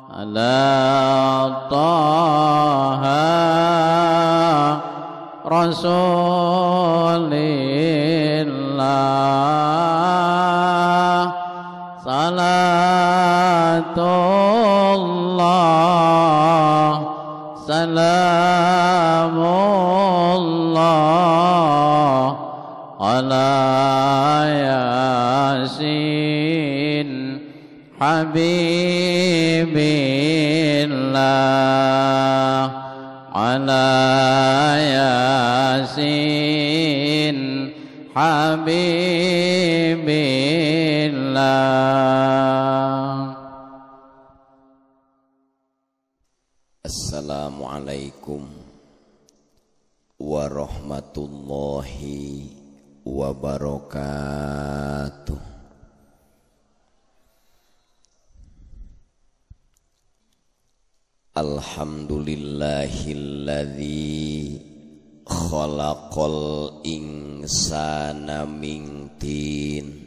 ala Taha Rasulillah salatullah salamullah ala Yasin Habibillah ala Yasin Habibillah. Assalamualaikum warahmatullahi wabarakatuh. Alhamdulillahilladzi khalaqal insana min tin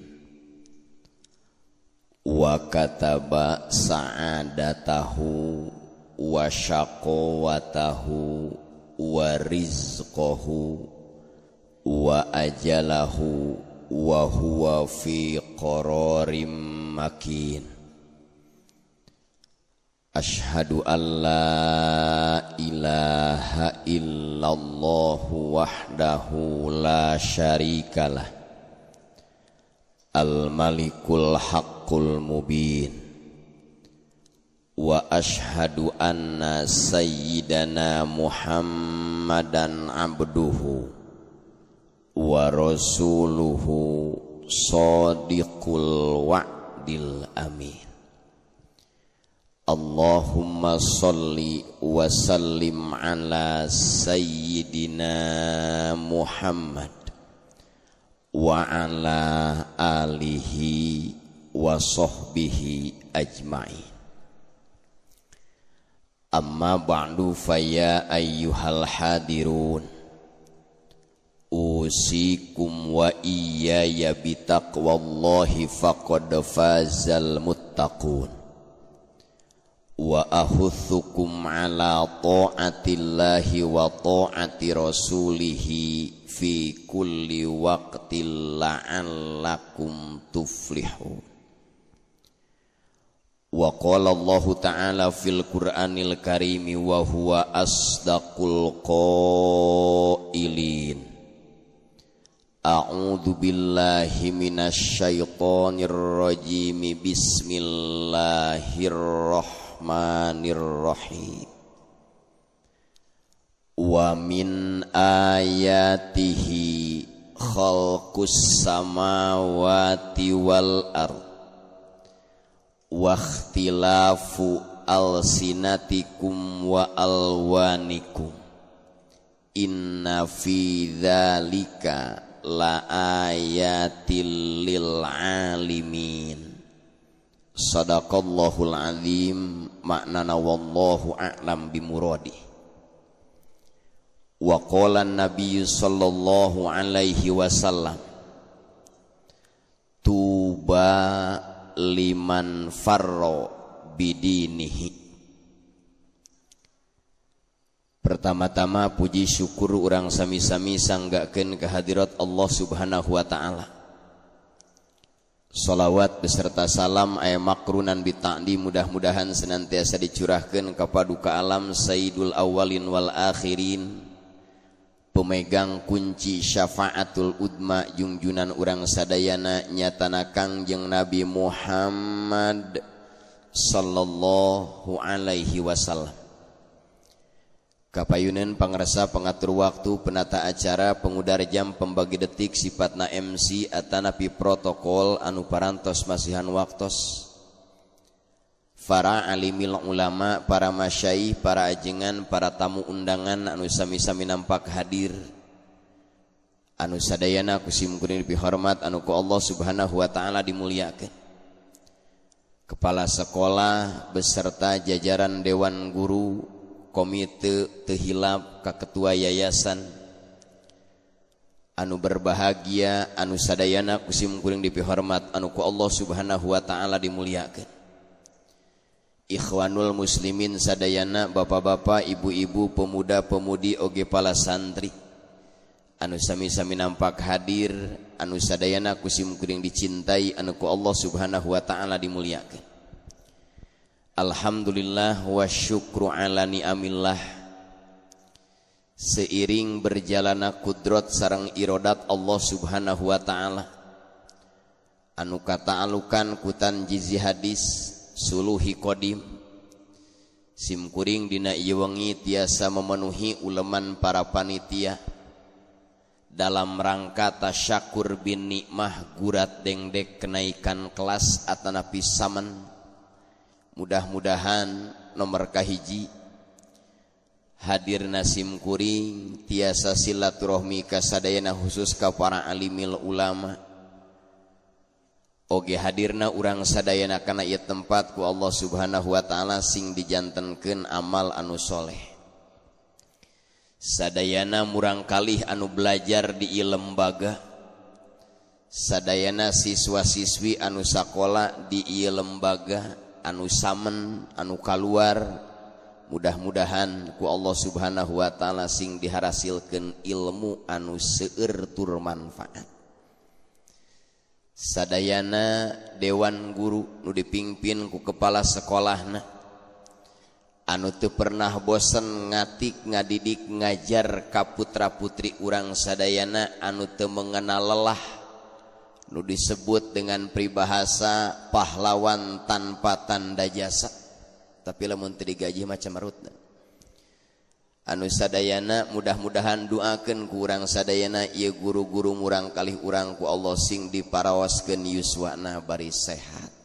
wa kataba sa'adatahu wa syaqawatahu wa rizqahu wa ajalahu wa huwa fi qararim makin. Ashhadu an la ilaha illallah wahdahu la syarikalah al-malikul haqqul mubin wa ashhadu anna sayyidana Muhammadan abduhu wa rasuluhu shadiqul wa'dil amin. Allahumma salli wa sallim ala sayyidina Muhammad wa ala alihi wa sahbihi ajma'in. Amma ba'du faya ayyuhal hadirun usikum wa iyaya bitaqwallahi faqad fazal muttaqun wa ahuthukum ala ta'atillahi wa ta'ati rasulihi fi kulli waqtin la'allakum tuflihun. Wa qala Allah ta'ala fil Qur'anil Karim wa huwa asdaqul qailin. A'udzu billahi minasy syaithanir rajim. Bismillahirrahmanirrahim. Wa min ayatihi khalqus samawati wal ard wa ikhtilafu alsinatikum wa alwanikum inna fi dzalika la ayatil lil alimin. Sadaqallahul azim. Maknana wallahu a'lam bimuradi. Wa qala an-nabiy sallallahu alaihi wasallam tuba liman farro bidinihi. Pertama-tama puji syukur urang sami-sami sanggakeun kehadirat Allah subhanahu wa ta'ala. Salawat beserta salam aya makrunan bita'di mudah-mudahan senantiasa dicurahkeun ka paduka alam sayyidul awwalin wal akhirin, pemegang kunci syafaatul udma junjunan urang sadayana nyatana Kangjeng Nabi Muhammad sallallahu alaihi wasallam. Kapayunan pangrasa pengatur waktu, penata acara, pengudar jam, pembagi detik, sifatna MC atanapi protokol anu parantos masihan waktos. Para alimil ulama, para masyaih, para ajengan, para tamu undangan anu sami-sami nampak hadir. Anu sadayana kusim kuring dipihormat anu ku Allah subhanahu wa ta'ala dimuliakeun. Kepala sekolah beserta jajaran dewan guru, komite tehilap ka ketua yayasan, anu berbahagia, anu sadayana kusim kuring dipihormat anu ku Allah subhanahu wa ta'ala dimuliakeun. ikhwanul muslimin sadayana, bapak-bapak, ibu-ibu, pemuda-pemudi oge pala santri anu sami-sami nampak hadir, anu sadayana kusim kuring dicintai, anu ku Allah subhanahu wa ta'ala dimuliakan. Alhamdulillah wa syukru ala ni'amillah. Seiring berjalana kudrat sareng irodat Allah subhanahu wa ta'ala, anu kata'alukan kutan jizi hadis suluhi kodim, simkuring dina ieu wengi tiasa memenuhi uleman para panitia dalam rangka tasyakur bin nikmah gurat dengdek kenaikan kelas atanapi saman. Mudah-mudahan nomor kahiji hadir nasim kuring tiasa silaturahmi kasadayana khusus ka para alimil ulama. Oge hadirna urang sadayana kana ieu tempat ku Allah subhanahu wa ta'ala sing dijantenkeun amal anu soleh. Sadayana murang kalih anu belajar di ieu lembaga, sadayana siswa-siswi anu sakola di ieu lembaga, anu samen, anu kaluar, mudah-mudahan ku Allah subhanahu wa ta'ala sing diharasilkeun ilmu anu seueur tur manfaat. Sadayana dewan guru nu dipingpin ku kepala sekolahna anu teu pernah bosen ngatik ngadidik ngajar ka putra-putri urang sadayana anu teu mengenal lelah, nu disebut dengan peribahasa pahlawan tanpa tanda jasa, tapi lamun teu digaji macam marutna. Anu sadayana mudah-mudahan doakeun ku urang sadayana ieu guru-guru murang kalih urang ku Allah sing diparaoskeun yuswana bari sehat.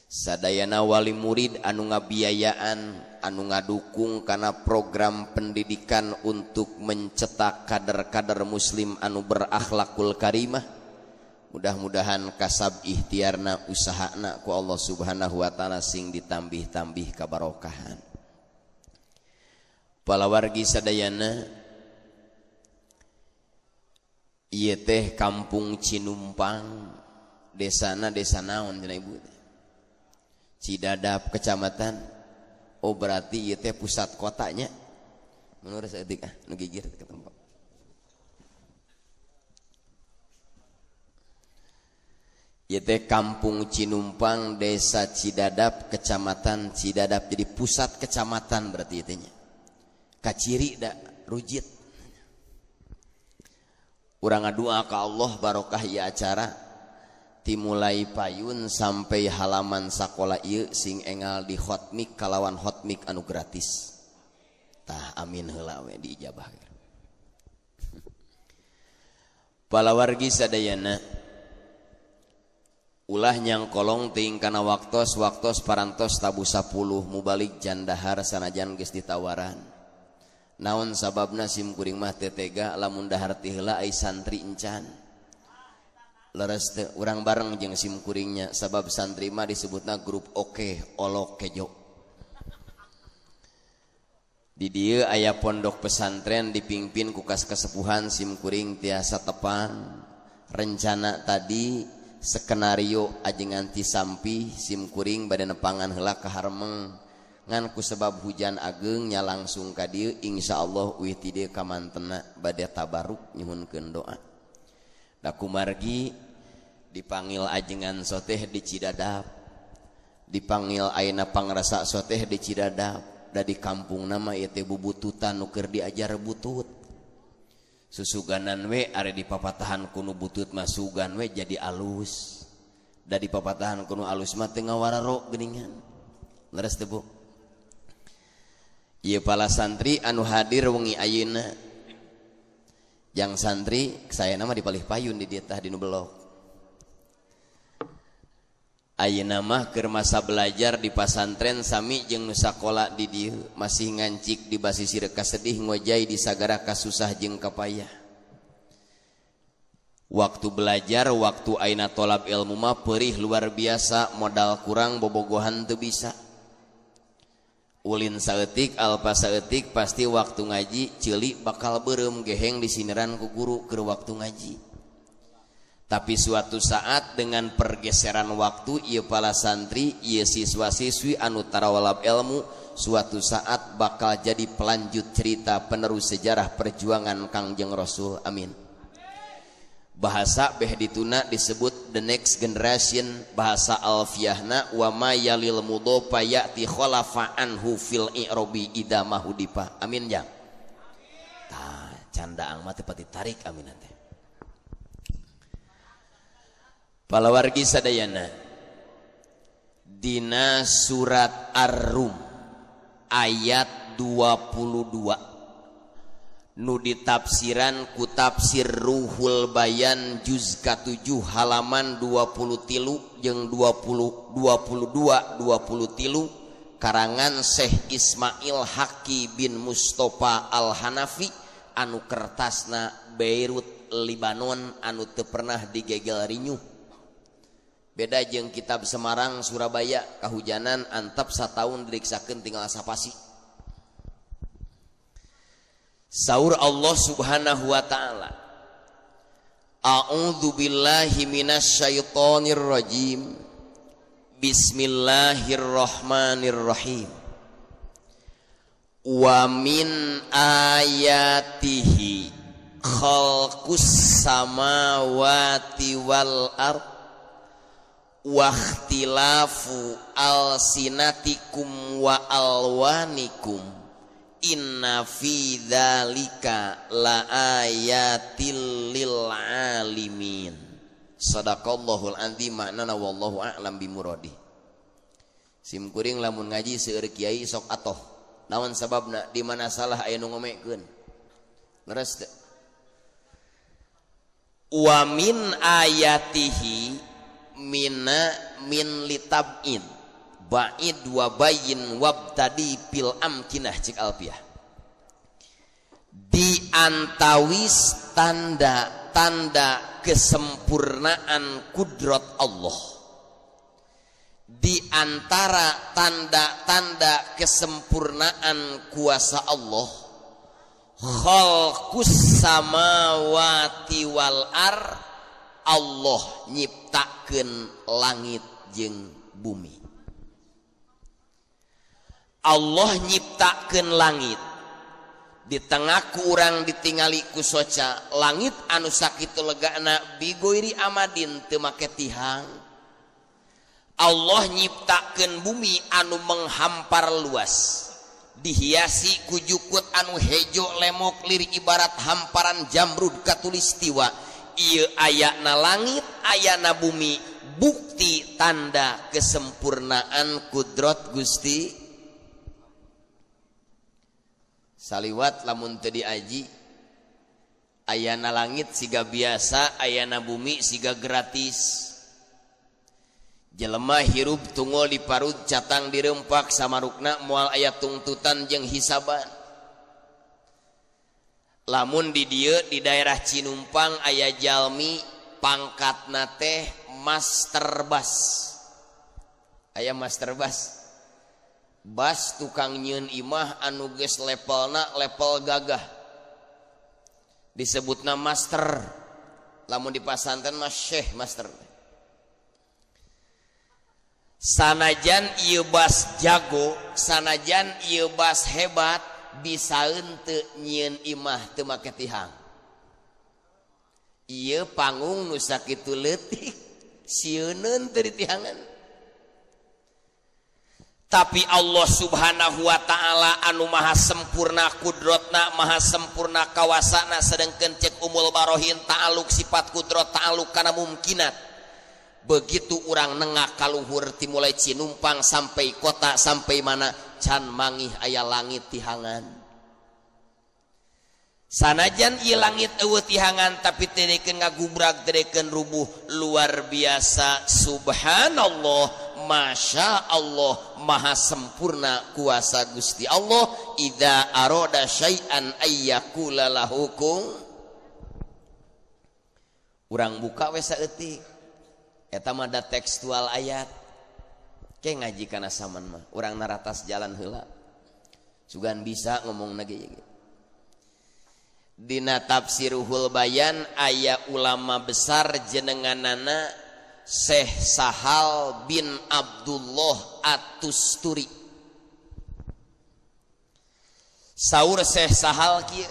Sadayana wali murid anu ngabiayaan, anu ngadukung kana program pendidikan untuk mencetak kader-kader muslim anu berakhlakul karimah, mudah-mudahan kasab ikhtiarna usahana ku Allah subhanahu wa ta'ala sing ditambih-tambih kabarokahan. Palawargi sadayana ieu teh kampung Cinumpang, desana desa naon cenah ibu? Cidadap kecamatan. Oh berarti ieu teh pusat kotanya. Menurut saeutik nu gigir ke tempat. Ieu teh kampung Cinumpang, desa Cidadap, kecamatan Cidadap, jadi pusat kecamatan berarti ieu teh nya. Kaciri da rujit. Urang ngadua ka Allah barokah ieu acara timulai payun sampai halaman sakola ieu sing engal di hotmik kalawan hotmik anu gratis. Tah amin heula we diijabah. Palawargi sadayana ulah nyang kolong ting kana waktos parantos tabu 10 mubalik jandahar sanajan geus ditawaran. Naon sababna sim kuring mah teu tega lamun dahar ti heula ai santri encan. Leres teu urang bareng jeung sim kuringnya, sabab santri mah disebutna grup oke olok kejo. Di dieu aya pondok pesantren dipingpin ku kas kasepuhan sim kuring tiasa tepang. Rencana tadi skenario ajengan ti sampi sim kuring bade nepangan heula ka Harmeng. Ngan ku sebab hujan ageng nya langsung ka dieu, insyaallah uih ti dieu ka mantena bade tabaruk nyuhunkeun doa. Da kumargi dipanggil ajengan soteh di Cidadap, dipanggil ayeuna pangrasa soteh di Cidadap, da di kampung nama ieu teh bubututan nu keur diajar butut. Susuganan we are di papatahan kuno butut mah sugan we jadi alus. Da di papatahan kuno alus mah teu ngawararo geuningan. Leres teu Bu? Ieu pala santri anu hadir wengi ayeuna. Jang santri sayana mah dipalih payun di dieu tah di nu belok. Ayeuna mah keur masa belajar di pasantren sami jeung nu sakola di dieu, masih ngancik di basisir kasedih ngojay di sagara kasusah jeung kapayah. Waktu belajar, waktu ayeuna tolab ilmu mah peurih luar biasa, modal kurang bobogohan teu bisa. Ulin saeutik alpa saeutik pasti waktu ngaji ceuli bakal beureum geheng disiniran ku guru keur waktu ngaji. Tapi suatu saat dengan pergeseran waktu ieu para santri, ieu siswa-siswi anu tarawalab ilmu suatu saat bakal jadi pelanjut cerita penerus sejarah perjuangan Kangjeng Rasul. Amin. Bahasa behdituna disebut the next generation, bahasa alfiyahna wa ma yalil mudhofa ya'ti khalafa anhu fil i'robi ida mahudipa. Amin ya. Tah candaang mah teu pati tarik amin teh. Palawargi sadayana dina surat Ar-Rum ayat 22 nu ditafsiran ku tafsir Ruhul Bayan juz ka-7 halaman 23 jeung 22 23 karangan Syekh Ismail Haqi bin Mustafa Al-Hanafi anu kertasna Beirut Libanon anu teu pernah digegel rinyuh. Beda jeung kitab Semarang Surabaya kahujanan antap sataun diriksakeun tinggal sapasi. Saur Allah Subhanahu wa taala, A'udzu billahi minasyaitonir rajim. Bismillahirrahmanirrahim. Wa min ayatihi khalqus samawati wal ardh wa ikhtilafu alsinatikum wa alwanikum inna fi dzalika la ayatil lil alimin. Sadaqallahul azim. Maknana wallahu a'lam bimuradi. Sim kuring lamun ngaji seueur kiai sok atoh. Naon sababna? Di mana salah aya nu ngomekeun? Leres teu? Wa min ayatihi mina min litab'in ba'id wa bayin wabtadi pil amkinah cik alpiyah. Di antawis tanda-tanda kesempurnaan kudrat Allah, di antara tanda-tanda kesempurnaan kuasa Allah, khalqus samawati wal ar, Allah nyiptakeun langit jeung bumi. Allah nyiptakeun langit. Di tengah ku urang ditingali ku soca, langit anu sakitu legana bigoiri amadin teu make tihang. Allah nyiptakeun bumi anu menghampar luas, dihiasi ku jukut anu hejo lemok lirik ibarat hamparan jamrud katulistiwa. Ieu ayana langit ayana bumi bukti tanda kesempurnaan kudrat Gusti. Saliwat lamun teu diaji, ayana langit siga biasa, ayana bumi siga gratis. Jelema hirup tunggal di parut catang dirempak samarukna moal aya tungtutan jeung hisaban. Lamun di dieu di daerah Cinumpang aya jalmi pangkatna teh master bas. Aya master bas. Bas tukang nyieun imah anu geus levelna level gagah. Disebutna master. Lamun di pasantren mah syekh master. Sanajan ieu bas jago, sanajan ieu bas hebat, bisaeun teu nyieun imah teu make tihang. Ieu panggung nu sakitu leutik sieuneun teu ditihangan. Tapi Allah Subhanahu wa taala anu maha sempurna kudratna, maha sempurna kawasana, sedengkeun cek umul barohin ta'aluk sifat kudrat ta'aluk kana mumkinat. Begitu urang nengah kaluhur timulai Cinumpang sampai kota sampai mana can mangih aya langit tihangan. Sanajan ieu langit eueuh tihangan tapi tedekeun ngagubrag tedekeun rubuh luar biasa. Subhanallah, masya Allah, maha sempurna kuasa Gusti Allah. Idza arada syai'an ayyakula lahu kun. Urang buka we saeutik eta mah da tekstual ayat. Ke ngaji kana saman mah urang naratas jalan heula sugan bisa ngomong nage. Dina tafsiruhul bayan aya ulama besar jenenganana Syekh Sahal bin Abdullah At-Tusturi. Saur Syekh Sahal kieu,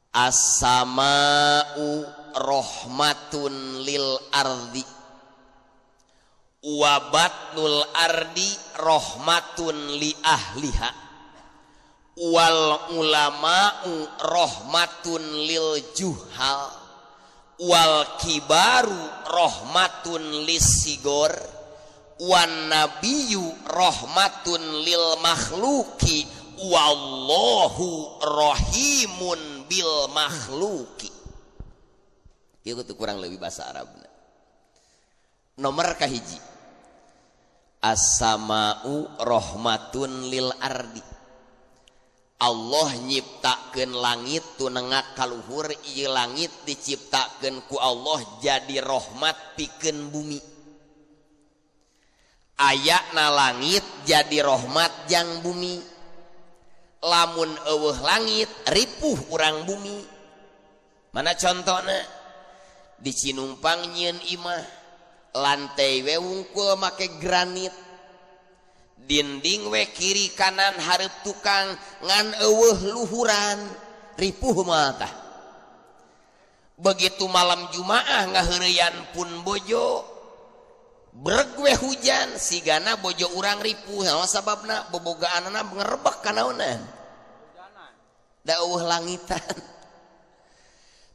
as-sama'u rahmatun lil ardi wa batnul ardi rahmatun li ahliha wal ulama'u rahmatun lil juhal wal kibaru rahmatun lisigor wan nabiyyu rahmatun lil makhluki wallahu rahimun bil makhluki. Itu kurang lebih bahasa Arabna. Nomor kahiji, as-sama'u rahmatun lil ardi. Allah nyiptakeun langit tunengak kaluhur, ieu langit diciptakeun ku Allah jadi rahmat pikeun bumi. Ayakna langit jadi rahmat jang bumi. Lamun eueuh langit ripuh urang bumi. Mana contohna? Di Cinumpang nyieun imah, lantai we wungkul make granit, dinding we kiri kanan hareup tukang ngan eueuh luhuran, ripuh moal tah. Begitu malam Jumaah ngaheureuyan pun bojo, breg we hujan, sigana bojo urang ripuh. Naon sababna? Bobogaanna ngerebek ka naonan? Da eueuh langitan.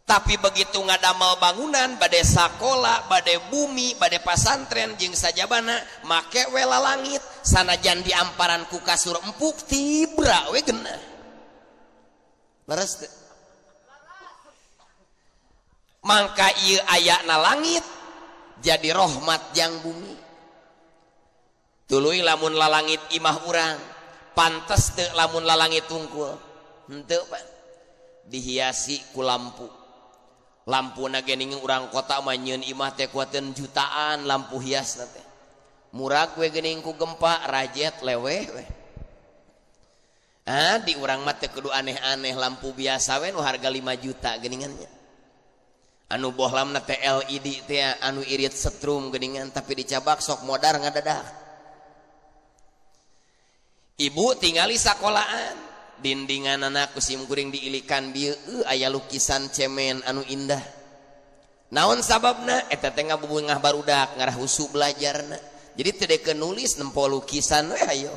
Tapi begitu ngadamel bangunan bade sakola, bade bumi, bade pasantren jeung sajabana make we lalangit sanajan diamparan ku kasur empuk tibra we geunah. Leres teu? Mangka ieu ayana langit jadi rahmat jang bumi. Tuluy lamun lalangit imah urang pantes teu lamun lalangit tungkul? Henteu Pak. Dihiasi ku lampu. Lampu geuning urang kota mah nyieun imah teh kuateun jutaan lampu hias teh. Murag we geuning ku gempa rajet leweh we. Di urang mah teh kudu aneh-aneh, lampu biasa we nu harga 5 juta geuningannya. Anu bohlamna teh LED teh anu irit setrum geuningan tapi dicabak sok modar ngadadak. Ibu tingali sakolaan. Dindingan anak kusim kuring diilikan bieu aya lukisan cemen anu indah. Naon sababna? Eta teh ngabubungah barudak ngarah husu belajarna. Jadi teu deukeun nulis nempo lukisan we hayo.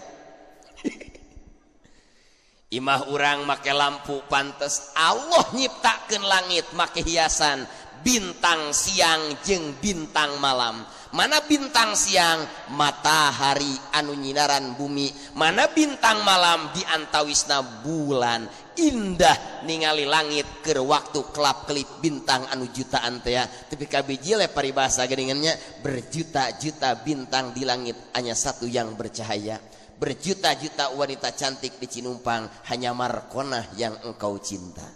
Imah urang make lampu pantes Allah nyiptakeun langit make hiasan bintang siang jeung bintang malam. Mana bintang siang? Matahari anu nyinaran bumi. Mana bintang malam? Diantawisna bulan. Indah ningali langit keur waktu kelap-kelip bintang anu jutaan teh. Tapi kabiji le paribasa geuningannya berjuta-juta bintang di langit hanya satu yang bercahaya. Berjuta-juta wanita cantik di Cinumpang hanya Markonah yang engkau cinta.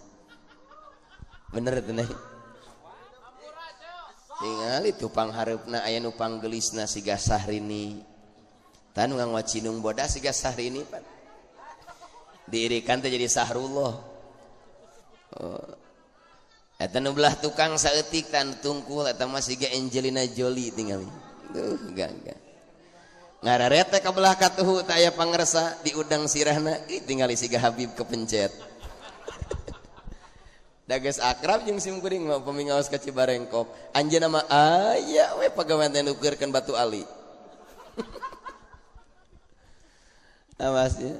Bener teh nih? Tingali tupang hareupna aya nu panggelisna siga Sahrini. Tan ngangwa Cinung boda siga Sahrini pan. Diirikan teh jadi Sahrullah. Oh. Eta nu belah tukang saeutik tan tungkul eta mah siga Angelina Jolie tingali. Enggak. Ngararet teh ka belah katuhu teh aya pangresa di udang sirahna tingali siga Habib kepencet. Dages akrab jeung sim kuring mah pemingaos ka Cibarengkok. Anjeunna mah aya we pagawean teh nukeurkeun Batu Ali. Awas ya.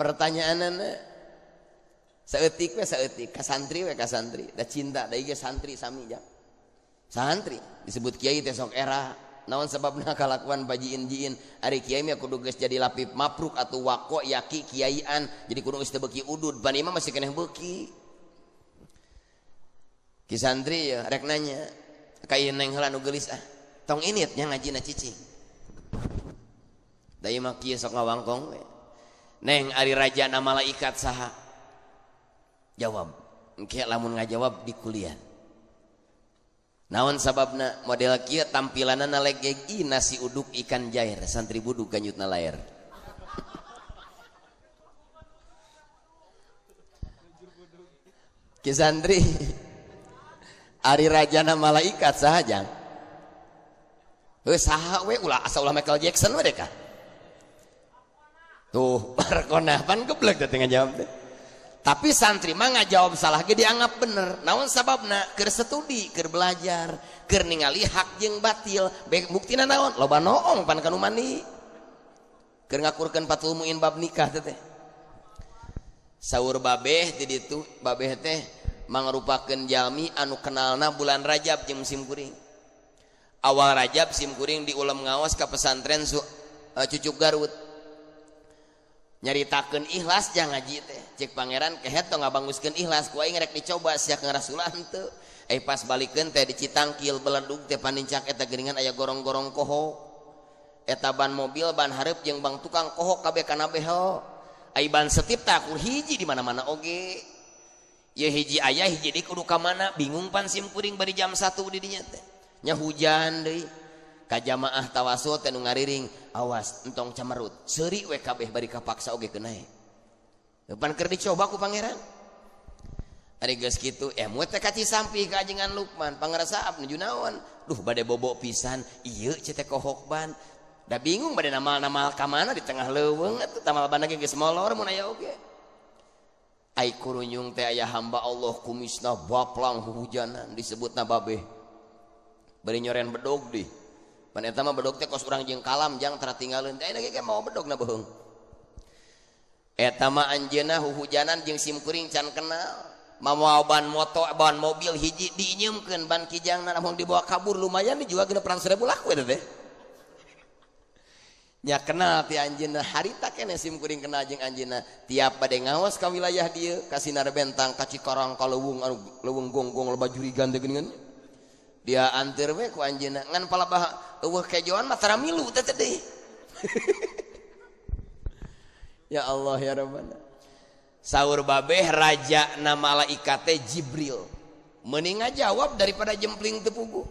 Pertanyaanana saeutik we saeutik, ka santri we ka santri. Da cinta da ieu santri sami ja. Santri disebut kiai teh sok era. Naon sababna kalakuan bajiin-jiin ari kiai mah kudu geus jadi lapip mapruk atau wako yaki kiaian jadi kudu geus teu beuki udud ban imah masih keneh beuki. Ki santri ya rek nanya ka ieu neng heula nu geulis tong init nya ngajina cicing. Da ieu mah kieu sok ngawangkong we. Neng ari rajana malaikat saha? Jawab. Engke lamun ngajawab di kuliah. Naon sababna model kieu tampilanna legeg nasi uduk ikan jair santri buduk ganyutna laer. Ki santri ari rajana malaikat saja. Saha we ulah asa ulah Michael Jackson we deh kah. Tuh parkona pan geblek teh ngajawab teh. Tapi santri mah ngajawab salah ge dianggap bener. Naon sababna? Keur studi, keur belajar, keur ningali hak jeung batil. Buktina naon? Loba noong pan kanu mani. Keur ngakurkeun fatul muin bab nikah teh. Saur babeh di ditu, babeh teh mangrupakeun jalmi anu kenalna bulan Rajab jeung musim kuring. Awal Rajab sim kuring diulam ngawas ka pesantren Cucuk Garut. Nyaritakeun ikhlas jang ngaji teh cek pangeran kehet tong ngabanguskeun ikhlas ku aing rek dicoba siak ngarasulan teu pas balikeun teh di Citangkil beledug teh panincak eta geuningan aya gorong-gorong koho eta ban mobil ban hareup jeung bang tukang koho kabeh kana beho ai ban setip tah ku hiji di mana-mana oge ye hiji aya hiji di kudu ka mana bingung pan sim kuring bari jam 1 di dinya teh nya hujan deui ka jamaah tawasul teh nu ngariring awas entong camerut seuri we kabeh bari kapaksa oge keuna depan keur dicoba ku pangeran ari geus kitu moe teh ka Cisampih ka ajengan Lukman pangarasaan nuju naon duh bade bobo pisan ieu teh kohok ban da bingung bade namal-namal ka mana di tengah leuweung atuh tamal ban ge geus molor mun aya oge ai kurunyung teh aya hamba Allah kumisna baplang hujanan disebutna babeh bari nyoren bedog di pan eta mah bedog teh kos urang jeung kalam jang teratinggalin teh lagi mau bedog na beheung eta mah anjeunna huhujanan jeung sim kuring can kenal mamawa ban moto ban mobil hiji diinyeumkeun ban kijangna lamun dibawa kabur lumayan dijual 600.000 laku eta teh nya kenal ti anjeunna harita keneh sim kuring kenal jeung anjeunna tiap bade ngaos ka wilayah dieu ka Sinar Bentang ka Cikarang ka Leuweung anu leuweung gonggong loba jurigan teh geuningan dia antir we ku anjeunna ngan palabah eueuh kejoan mah tara milu teh deui ya Allah ya Rabbana saur babeh raja na malaikat teh Jibril mending ngajawab daripada jempling teu puguh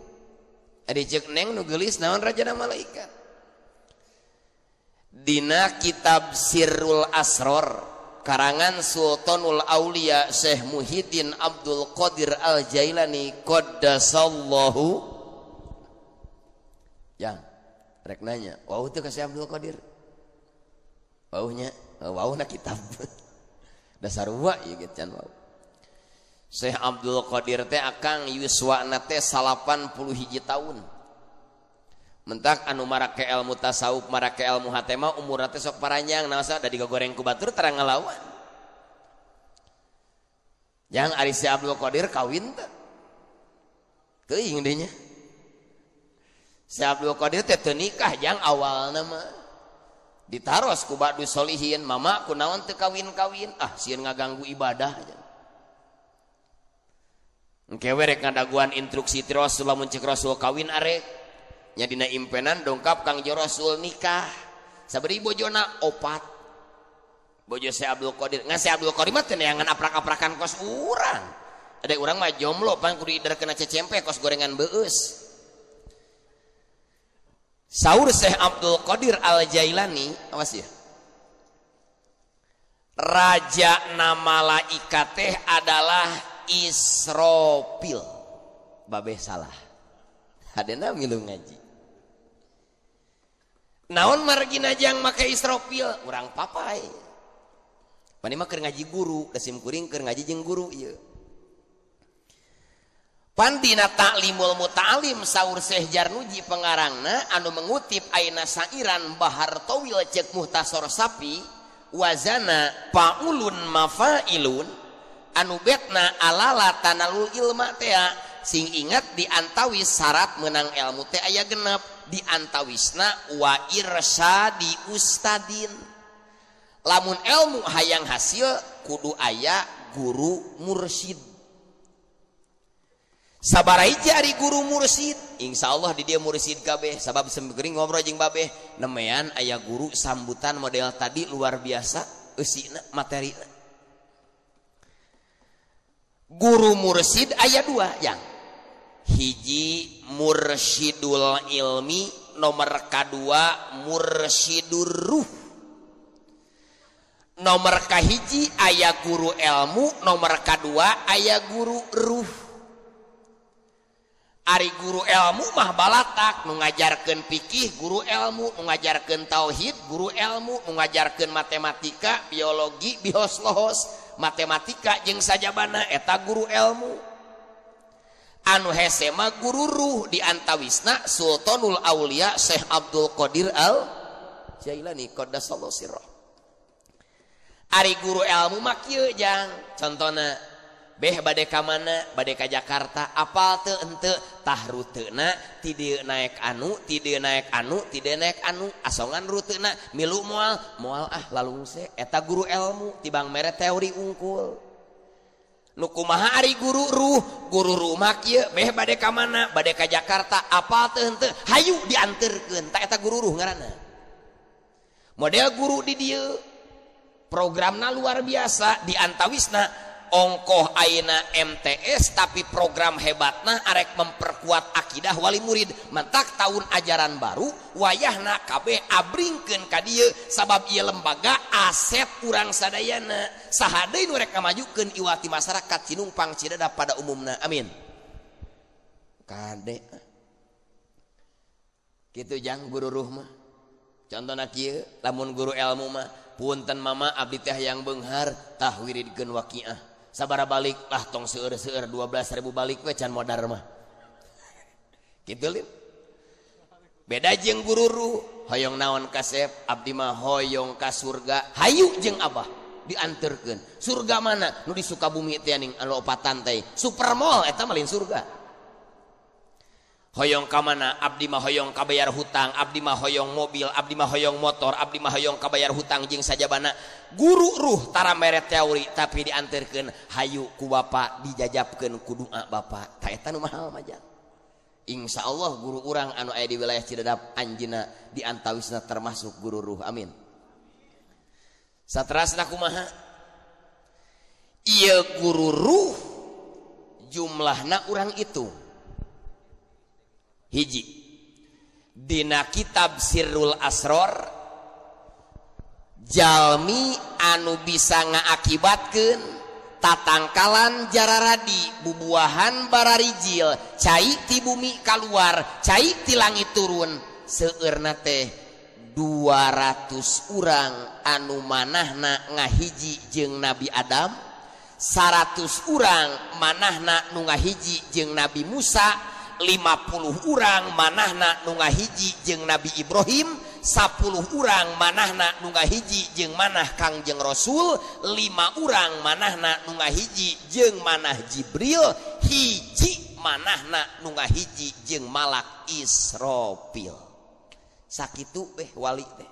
ari ceuk neng nu geulis naon raja na malaikat dina kitab Sirrul Asror karangan Sultanul Aulia Syekh Muhyiddin Abdul Qadir Al-Jailani qaddasallahu yang rek nanya wau teh ka Syekh Abdul Qadir waunya wauna kitab dasar wa ieu ge can wau Syekh Abdul Qadir teh akang yuswana teh 81 tahun mentak anu marake ilmu tasawuf marake ilmu hatema umurna teh sok paranjang naosa da digoreng ku batur tara ngalawan jang ari si Abdul Qadir kawin teh teuing deui nya si Abdul Qadir teh teu nikah jang awalna mah ditaros ku ba'du solihin mama kunaon teu kawin-kawin sieun ngaganggu ibadah engke we rek ngadaguan instruksi ti Rasul lamun ceuk Rasul kawin arek nya dina impenan dongkap Kangjeng Rasul nikah sabari bojona 4 bojo si Abdul Qadir ngan si Abdul Qadir mah teh neangan aprak-aprakan kos urang ada urang mah jomblo pan kudu ider kena cecempe kos gorengan beus saur Syekh Abdul Qadir Al-Jailani awas ya raja na malaikat teh adalah Israfil babeh salah hadena milu ngaji naon margina jang make Israfil urang papai pani mah keur ngaji guru da sim kuring keur ngaji jeung guru ieu pan dina Ta'limul Muta'alim saur Syekh Jarnuji pengarangna anu mengutip aina sairan Bahar Tawil ceuk Muhtasar Sapi wazana paulun mafailun anu betna alala tanalul ilma teh sing ingat diantawis syarat menang ilmu teh aya genep diantawisna wa irsyadi ustadin lamun ilmu hayang hasil kudu aya guru mursyid sabaraha ari guru mursyid insyaallah di dia mursyid kabeh sabab sembeuring ngobrol jeung babeh nemean aya guru sambutan model tadi luar biasa eusina materina guru mursyid aya 2 yang hiji mursyidul ilmi nomor kedua mursyidur ruh Nomor kahiji aya guru ilmu, nomor kedua aya guru ruh. Ari guru ilmu mah balatak, nu ngajarkeun fikih guru ilmu, nu ngajarkeun tauhid guru ilmu, nu ngajarkeun matematika, biologi, bioslohos, matematika jeung sajabana eta guru ilmu. Anu hese mah guru ruh di antawisna Sultanul Aulia Syekh Abdul Qadir Al Jailani qaddasallahu sirrah. Ari guru ilmu mah kieu jang, contona beh bade ka mana, bade ka Jakarta, apal teu henteu tah ruteuna ti dieu naek anu, ti dieu naek anu, ti dieu naek anu, asongan ruteuna milu moal lalungse eta guru ilmu tibang mere teori unggul. Nu kumaha ari guru ruh mah kieu beh bade ka mana, bade ka Jakarta, apal teu henteu hayu dianterkeun, tah eta guru ruh ngaranna. Model guru di dieu programna luar biasa di antawisna ongkoh ayeuna MTS tapi program hebatna arek memperkuat akidah wali murid. Mentak tahun ajaran baru wayahna kabeh abringkeun ka dieu sabab ieu lembaga aset urang sadayana. Saha deui nu rek ngamajukeun iwati masyarakat Cinumpang Cidadap pada umumna. Amin. Kade kitu jang guru ruh mah. Contona kieu lamun guru ilmu mah punten mama abdi teh yang beunghar tah wiridkeun waqiah. Sabara balik lah tong seueur-seueur 12.000 balik we can modar mah. Kitu lin. Beda jeung guru ruh, hoyong naon kasep, abdi mah hoyong ka surga. Hayu jeung Abah dianterkeun. Surga mana? Nu di Sukabumi teh ning anu opatan teh. Supermall eta mah lain surga. Hoyong ka mana? Abdi mah hoyong ka bayar hutang, abdi mah hoyong mobil, abdi mah hoyong motor, abdi mah hoyong ka bayar hutang jeung sajabana. Guru ruh tara mere teori tapi dianterkeun hayu ku bapa dijajabkeun ku doa bapa. Ta eta nu mahal mah jang. Insyaallah guru urang anu aya di wilayah Cidadap anjeunna di antawisna termasuk guru ruh. Amin. Saterasna kumaha? Ieu guru ruh jumlahna urang itu hiji dina kitab Sirrul Asror jalmi anu bisa ngaakibatkeun tatangkalan jararadi bubuahan bararijil cai ti bumi kaluar cai ti langit turun seueurna teh 200 urang anu manahna ngahiji jeung Nabi Adam 100 urang manahna nu ngahiji jeung Nabi Musa 50 urang manahna nu ngahiji jeung Nabi Ibrahim 10 urang manahna nu ngahiji jeung manah Kangjeng Rasul 5 urang manahna nu ngahiji jeung manah Jibril hiji manahna nu ngahiji jeung malak Israfil. Sakitu beh wali teh.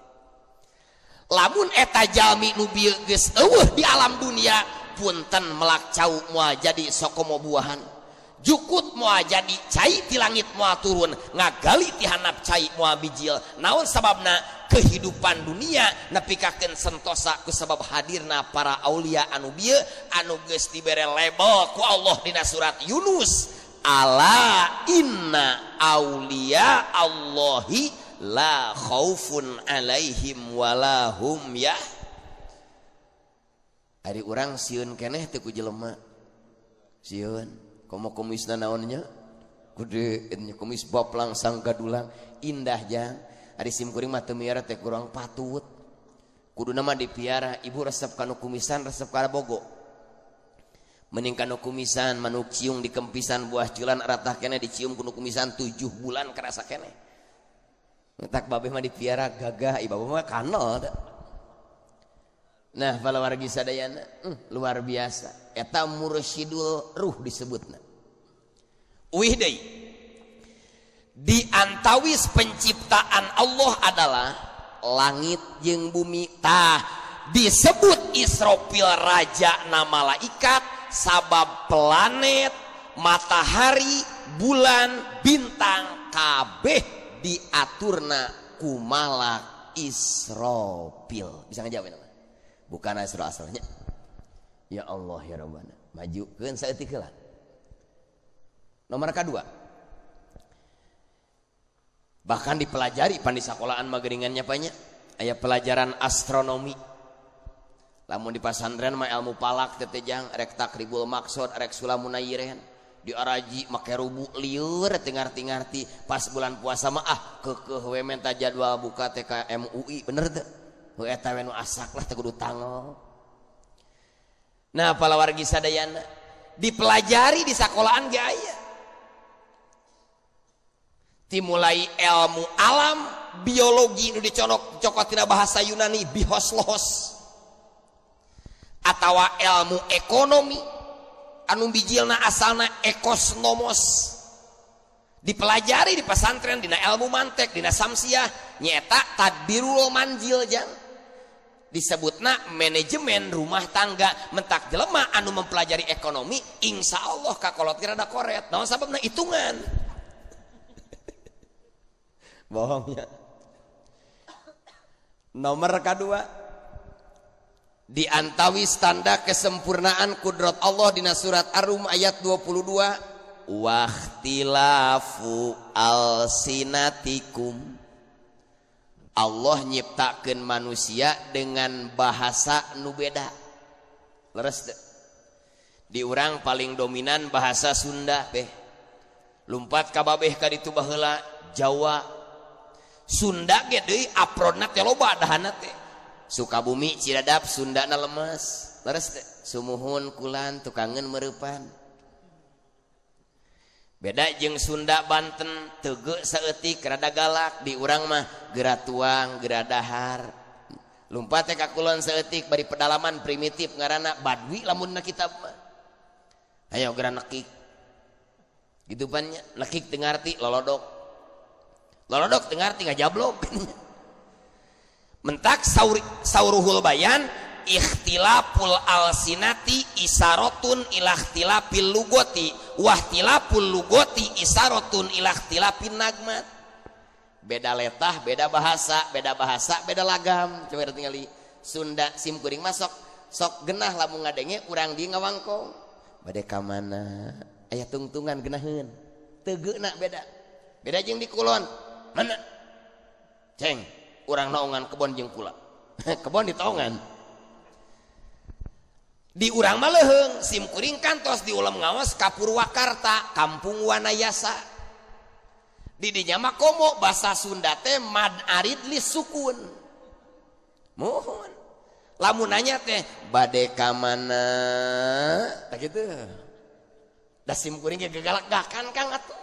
Lamun eta jalmi nu bieu geus eueuh di alam dunia punten melak cau moal jadi sokomo buahan. Jukut moal jadi cai ti langit moal turun ngagali ti handap cai moal bijil. Naon sababna? Kehidupan dunia nepikakeun sentosa ku sabab hadirna para aulia anu bieu anu geus dibere label ku Allah dina surat Yunus ala inna aulia Allahi la khaufun alaihim wala hum ya. Ari urang sieun keneh teu ku jelema sieun komo kumisna naonnya kudu kumis boplang sanggadulang indah jang ari sim kuring mah teu miara teh kurang patut kuduna mah dipiara ibu resep kanu kumisan resep kana bogo mending kanu kumisan manuk ciung di kempisan buah culan ratah keneh dicium kanu kumisan 7 bulan kerasa keneh tak babeh mah dipiara gagah ibu mah kanal da. Nah para wargi sadayana luar biasa eta mursyidul ruh disebutna. Uih deui di antawis penciptaan Allah adalah langit jeung bumi tah disebut Israfil raja na malaikat sabab planet matahari bulan bintang kabeh diaturna ku malak Israfil. Bisa ngajawab nama bukan asal-asalnya. Ya Allah ya Rabbana majukeun saeutik heula. Nomor kedua bahkan dipelajari pan di sekolahan mageringannya banyak aya pelajaran astronomi Lamun di pasantren mah ilmu palak tetejang rek takribul maksud rek sulamunairen diaraji make rubu lieur teu ngarti-ngarti pas bulan puasa mah keukeuh we menta jadwal buka TK MUI bener teu we eta we nu asak lah teu kudu tanggal. Nah palawargi sadayana dipelajari di sekolahan ge aya dimulai ilmu alam biologi nu dicokot tina bahasa Yunani bihoslohos atawa ilmu ekonomi anu bijilna asalna ekosnomos dipelajari di pesantren dina ilmu mantek dina samsiah nyeta tadbirul manjil jang disebutna manajemen rumah tangga mentak jelema anu mempelajari ekonomi insya Allah kakolot kira ada koret naon sababna hitungan bohongnya. Nomor kedua di antawis tanda kesempurnaan kudrat Allah dina surat Ar-Rum ayat 22 wahtilafu alsinatikum Allah nyiptakeun manusia dengan bahasa nu beda leres di urang paling dominan bahasa Sunda beh lumpat kababeh ka ditu baheula Jawa Sunda ge deui aprodna teh loba dahana teh Sukabumi Ciradap Sundana lemes leres teh sumuhun kulan tukangeun meurepan beda jeung Sunda Banten teu saeutik rada galak di urang mah geura tuang geura dahar lumpat teh ka kulon saeutik bari pedalaman primitif ngaranna Badui lamunna kitab mah ayo geura nekik gitu pan nya nekik teu ngarti lolodok teu ngarti ngajablok mentak sauruhul bayan ikhtilaful alsinati isaratun ila ikhtilafil lugoti wa ikhtilaful lugoti isaratun ila ikhtilafin nagmat beda letah beda bahasa beda lagam coba tinggali Sunda simkuring masuk sok genah lamun ngadenge urang di ngawangkong bade ka mana aya tungtungan genaheun teu geuna beda jeung di kulon mana ceng urang naongan kebon jeung pula kebon di taongan di urang mah leuheung simkuring kantos di ulam ngaos ka Purwakarta kampung Wanayasa di dinya mah komo basa Sunda teh mad arid li sukun mohon lamun nanya teh bade ka mana tah kitu da simkuring ge gagalak-gakan Kang atuh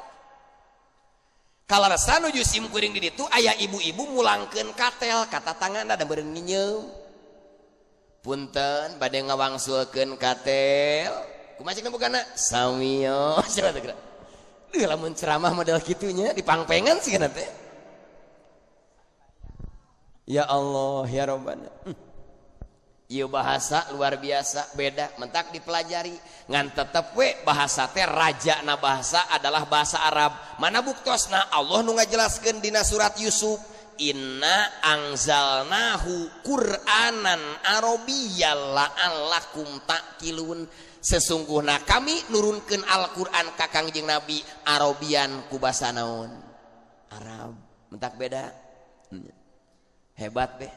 kalarasa nuju simkuring di ditu aya ibu-ibu mulangkeun katel kata tanganna da beureun nginyeum punten bade ngawangsulkeun katel kumaha cenah bukana samiyo cenah teh deui lamun ceramah model kitu nya dipangpengan sih kana teh ya Allah ya Rabbana ieu bahasa luar biasa beda mentak dipelajari ngan tetep we bahasa teh rajana bahasa adalah bahasa Arab mana buktosna Allah nu ngajelaskeun dina surat Yusuf inna anzalnahu qur'anan arabiyyal la'allakum ta'qilun sesungguhna kami nurunkeun Al-Qur'an ka Kangjeng Nabi Arabian ku basa naon Arab mentak beda hebat beh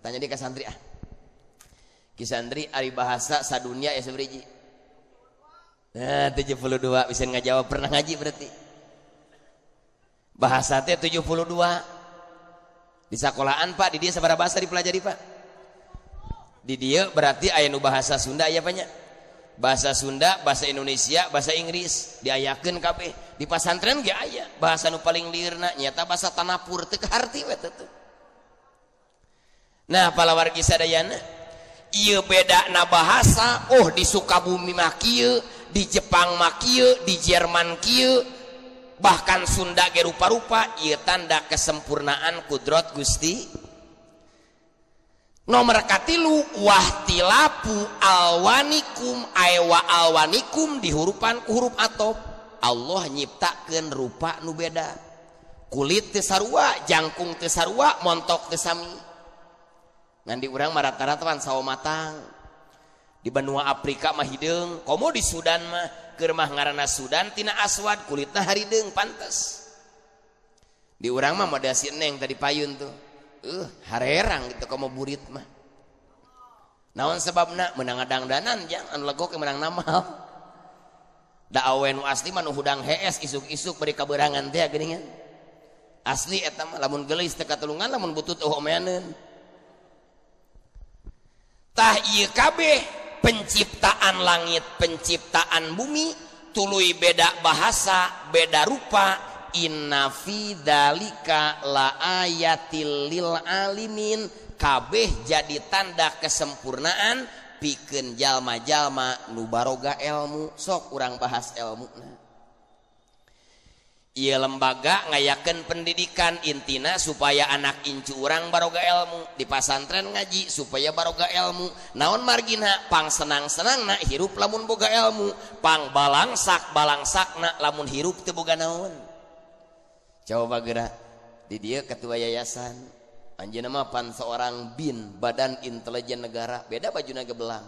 tanya di ka santri Kisandri ari bahasa sadunia ya seberiji 72 bisa ngajawab pernah ngaji berarti bahasa teh 72 di sekolahan Pak di dia sabaraha bahasa dipelajari Pak di dia berarti aya nu bahasa Sunda aya banyak bahasa Sunda bahasa Indonesia bahasa Inggris diayakeun kabeh di pasantren ge aya bahasa nu paling liurna nyata bahasa Tanapur teu kaharti we teh nah palawargi sadayana ieu beda na bahasa di Sukabumi mah kieu di Jepang mah kieu di Jerman kieu bahkan Sunda ge rupa-rupa ieu tanda kesempurnaan kudrat Gusti nomor katilu wahtilapu alwanikum aywa alwanikum dihurupan ku huruf atop Allah nyiptakeun rupa nu beda kulit teu sarua jangkung teu sarua montok teu sami ngan di urang mah rata-rata pan sawo matang di benua Afrika mah hideung komo di Sudan mah keur mah ngaranna Sudan tina aswad kulitna harideung pantes di urang mah model si Neng tadi payun tuh harerang gitu komo burit mah Naon sebabna menang dangdanan jangan legok menang namal. Da awe nu asli mah nu hudang hees isuk-isuk beri kaberangan teh geuningan. Asli eta mah lamun geulis teu katulungan lamun butut omeaneun. Tah ieu kabeh penciptaan langit, penciptaan bumi tuluy beda bahasa, beda rupa. Inna fi dzalika laayatil lil alimin. Kabeh jadi tanda kesempurnaan pikeun jalma-jalma nu baroga ilmu. Sok urang bahas ilmuna. Ieu lembaga ngayakeun pendidikan intina supaya anak incu urang baroga ilmu, di pasantren ngaji supaya baroga ilmu. Naon margina pang senang-senangna hirup lamun boga ilmu, pang balangsak-balangsakna lamun hirup teu boga naon. Coba geura di dieu ketua yayasan anjeunna mah pan seorang BIN, Badan Intelijen Negara, beda bajuna gebelang.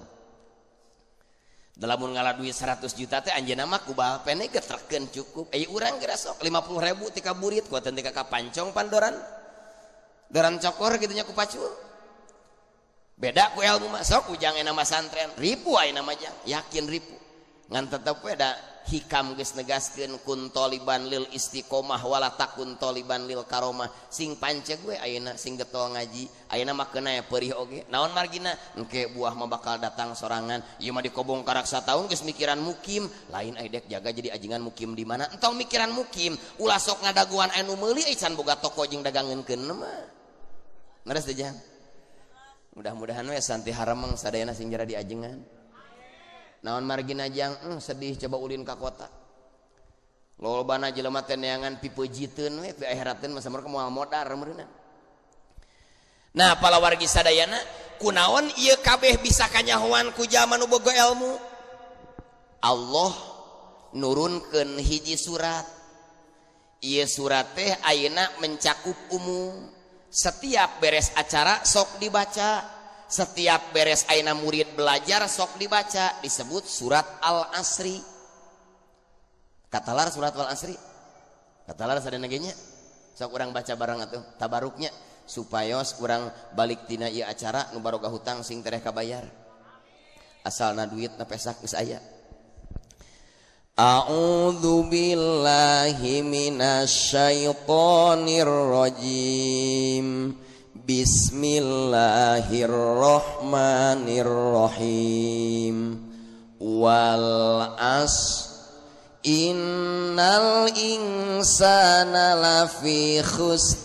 Lamun ngalah duit 100 juta teh anjeunna mah ku balpene getrekeun cukup. Urang geura sok 50.000 ti kaburit kuatan ti ka pancong pandoran. Doran cokor kitu nya ku pacul. Beda ku ilmu mah sok ujang euna masantren, ribu ayeuna mah jang, yakin ribu. Ngan tetep we da hikam geus negaskeun kun toliban lil istiqomah wala takun toliban lil karomah. Sing panceg we ayeuna sing getol ngaji ayeuna mah keuna ya peurih oge. Naon margina engke buah mah bakal datang sorangan. Ieu mah dikobong karak sataun geus mikiran mukim, lain aya dek jaga jadi ajingan mukim di mana. Entong mikiran mukim, ulah sok ngadaguan anu meuli can boga toko jeung dagangeunkeun mah. Leres teh jang. Mudah-mudahan we santi harameng sadayana sing jara di ajengan. Naon margina jang sedih coba ulin ka kota. Lolobana jelema teh neangan pipejiteun we pi akhirateun mah samuel moal modar meureunna. Nah, palawargi sadayana kunaon ieu kabeh bisa kanyahoan ku jalma nu boga ilmu? Allah nurunkeun hiji surat. Ieu surat teh ayeuna mencakup umum. Setiap beres acara sok dibaca. Setiap beres ayeuna murid belajar sok dibaca, disebut surat Al-Asri. Katalar surat Al-Asri. Katalar sadana ge nya. Sok urang baca bareng atuh tabaruknya supayos urang balik tina ieu acara nu barokah hutang sing tereh kabayar. Asalna duitna pesak geus aya. A'udzu billahi minasy syaithanir rajim. Bismillahirrahmanirrahim. Wal as innal insana lafi khusr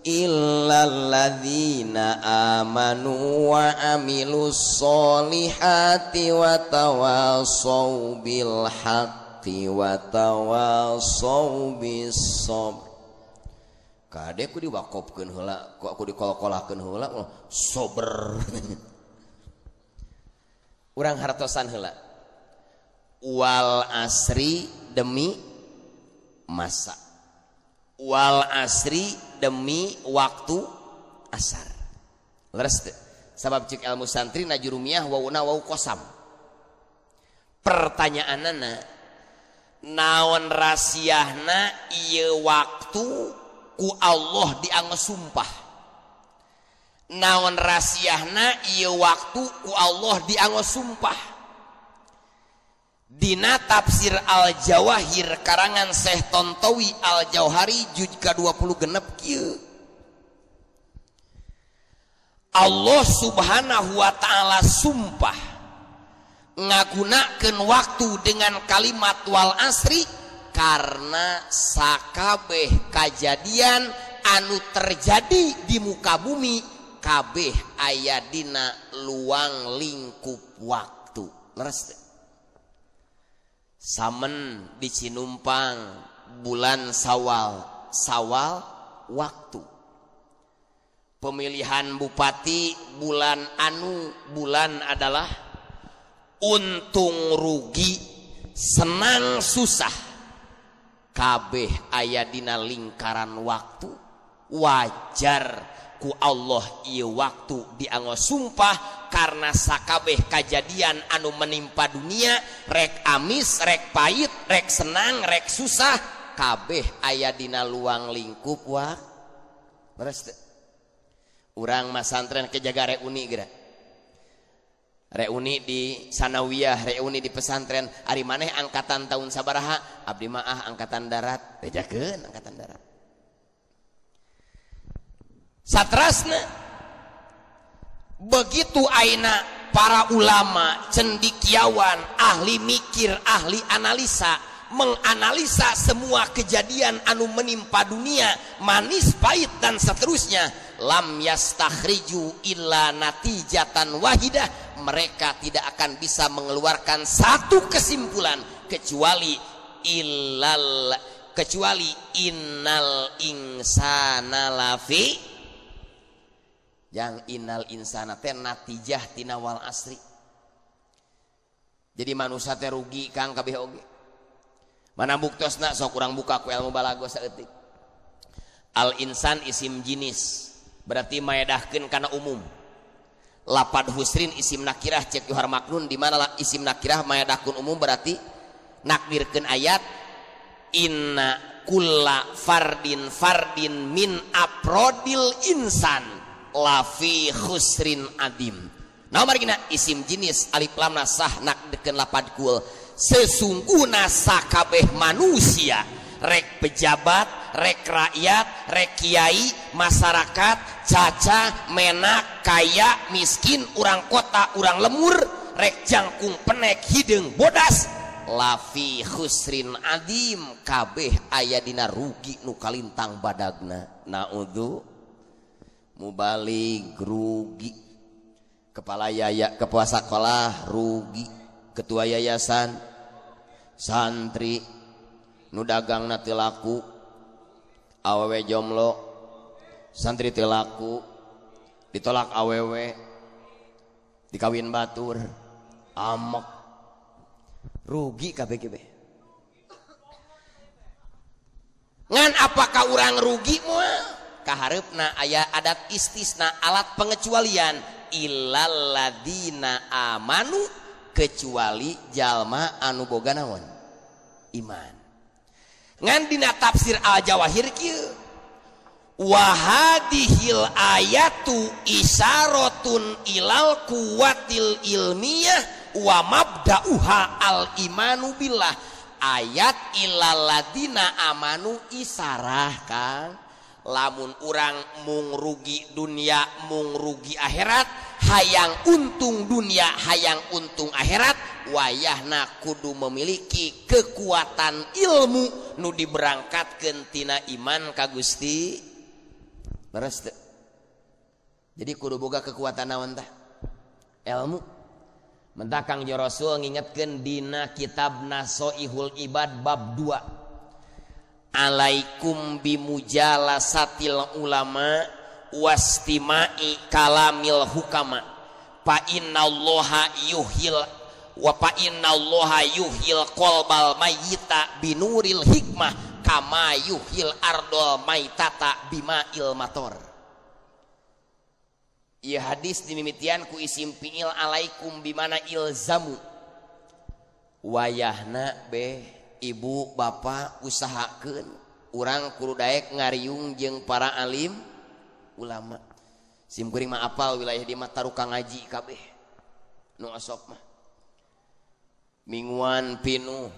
illal ladzina amanu wa amilus solihati wa tawassaw bil haqqi wa tawassaw bis sabr. Kade ku diwakopkeun heula, ku aku dikolkolahkeun heula, sober. Urang hartosan heula. Wal asri demi masa. Wal asri demi waktu asar. Leres teu? Sabab cik ilmu santri na jurumiyah wauna wau kosam. Pertanyaanana naon rasiahna ieu waktu ku Allah dianggo sumpah. Naon rasiahna ieu waktu ku Allah dianggo sumpah. Dina tafsir Al-Jawahir karangan Syekh Tontowi Al-Jauhari juz ka-20 genep kieu. Allah Subhanahu wa taala sumpah ngagunakeun waktu dengan kalimat wal asri karena sakabeh kajadian anu terjadi di muka bumi kabeh aya dina luang lingkup waktu. Leres teh? Samen di Cinumpang bulan Sawal, Sawal waktu. Pemilihan bupati bulan anu, bulan adalah untung rugi, senang susah. Kabeh aya dina lingkaran waktu. Wajar ku Allah ieu waktu dianggo sumpah karena sakabeh kajadian anu menimpa dunia rek amis, rek pahit, rek senang, rek susah kabeh aya dina luang lingkup waktu. Beres teu? Urang masantren ke jaga reuni geura. reuni di sanawiyah, reuni di pesantren. Ari maneh angkatan tahun sabaraha? Abdi mah angkatan darat. Bejakeun angkatan darat. Satrasna begitu aina para ulama, cendikiawan, ahli mikir, ahli analisa, menganalisa semua kejadian anu menimpa dunia, manis, pahit dan seterusnya. Lam yastakhriju illa natijatan wahidah. Mereka tidak akan bisa mengeluarkan satu kesimpulan kecuali innal insana lafi, yang innal insana teh natijah tina wal asri. Jadi manusia teh rugi kang kabeh oge. Mana buktosna sok urang buka ku ilmu balago saeutik. Al insan isim jinis berarti maedahkeun kana umum. Lapad husrin isim nakirah cek Johar Maknun, di mana isim nakirah maedahkeun umum berarti nakdirkeun ayat inna kulla fardin min aprodil insan lafi khusrin adim. Nah margina isim jinis alif lam nasah nakdirkeun lapad kul. Sesungguhna sakabeh manusia, rek pejabat, rek rakyat, rek kiai, masyarakat, caca, menak, kaya, miskin, urang kota, urang lemur, rek jangkung penek, hideung bodas, lafi khusrin adim, kabeh aya dina rugi nu kalintang badagna. Naudzu mubalik rugi, kepala kepala sekolah rugi, ketua yayasan, santri nu dagangna teu laku, awewe jomlo, santri teu laku, ditolak awewe, dikawin batur, amok, rugi kabeh-kabeh. Ngan apakah urang rugi moal? Kahareupna aya adat istisna, alat pengecualian, illal ladina amanu, kecuali jalma anu boga naon? Iman. Ngan dina tafsir Al-Jawahir kieu, wa hadhil ayatu isyaratun ilal quwwatil ilmiyah wa mabda'uha al-imanu billah. Ayat illal ladina amanu isarah kan, lamun urang mung rugi dunia mung rugi akhirat, hayang untung dunia hayang untung akhirat, wayahna kudu memiliki kekuatan ilmu nu diberangkatkeun tina iman ka Gusti. Leres teu? Jadi kudu boga kekuatan naon tah? Ilmu. Mentah Kangjeng Rasul ngingetkeun dina kitabna Shaihul Ibad bab 2. Alaikum bimujalasatil ulama wastimai kalamil hukama fa innallaha yuhil wa fa innallaha yuhil qalbal mayyita binuril hikmah kama yuhil ardol maitata bima'il mator. Ieu hadis dimimitian ku isim fiil alaikum bimana ilzamu. Wayahna beh ibu bapak usahakeun urang kudu daek ngariung jeung para alim ulama. Sim kuring mah apal wilayah di mah taruka ngaji kabeh nu asop mah. Mingguan pinu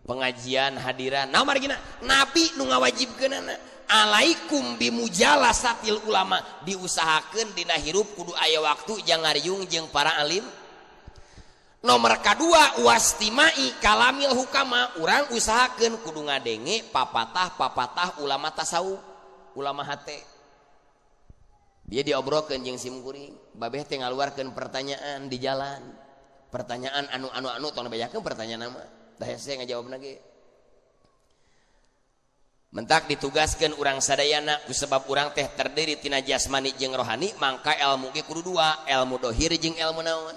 pengajian hadiran. Nah margina nabi nu ngawajibkeunana alaikum bimujalasatil ulama, diusahakeun dina hirup kudu aya waktu jang ngariung jeung para alim. Nomor kedua wastimai kalamil hukama, urang usahakeun kudu ngadenge papatah ulama tasawuf, ulama hate. Dia diobrolkeun jeung sim kuring, babeh teh ngaluarkeun pertanyaan di jalan. Pertanyaan anu tong bayakeun pertanyaan nama. Da hese ngajawabna ge. Mentak ditugaskeun urang sadayana kusebab urang teh terdiri tina jasmani jeung rohani, mangka ilmu ge kudu dua, ilmu dohir jeung ilmu naon?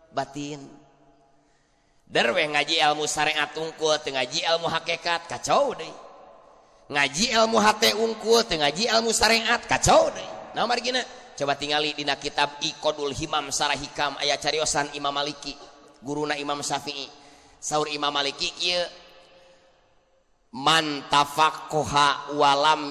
Batin. Derwe ngaji ilmu syariat unggul teu ngaji ilmu hakikat kacau deui. Ngaji ilmu hate unggul teu ngaji ilmu syariat kacau deui. Nah margina coba tingali dina kitab Iqodul Himam Sarah Hikam aya cariosan Imam Maliki, guruna Imam Syafi'i. Saur Imam Maliki kieu man tafaqquha walam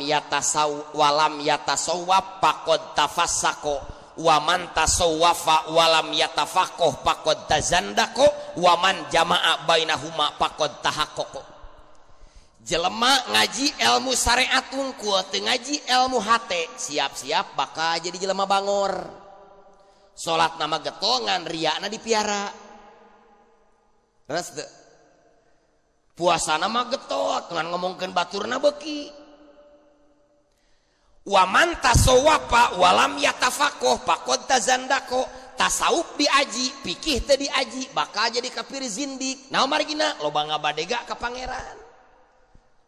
yatasawwab faqad tafassaqo waman tasawwafa walam yatafaqoh faqad tazandaqo waman jama'a bainahuma faqad tahaqqaqo. Jelema ngaji ilmu syariat unggul teu ngaji ilmu hate siap-siap bakal jadi jelema bangor. Salat nama getongan riakna dipiara. Terus teu puasa nama getot ngan ngomongkeun baturna beuki. Waman tasawwafa walam yatafaqoh faqad tazandaqo. Tasawuf diaji, pikih teu diaji, bakal jadi kafir zindik. Naon margina? Loba ngabadega ka pangeran.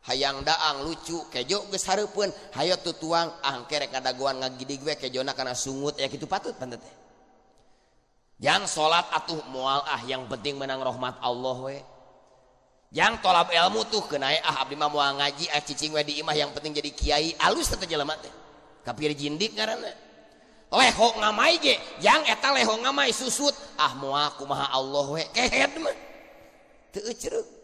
Hayang daang lucu, kejo geus hareupeun, hayo tutuang angke rek ngadagoan ngagidig we kejona kana sungut ya kitu patut pantet teh. Jang salat atuh moal yang penting menang rahmat Allah we. Jang tolab ilmu tuh kenae abdi mah moal ngaji cicing we di imah yang penting jadi kiai alus teh jelema teh. Kafir jindik ngaranna. Leho ngamai ge, jang eta leho ngamai susut moal kumaha Allah we kehed mah. Teu euceureuh.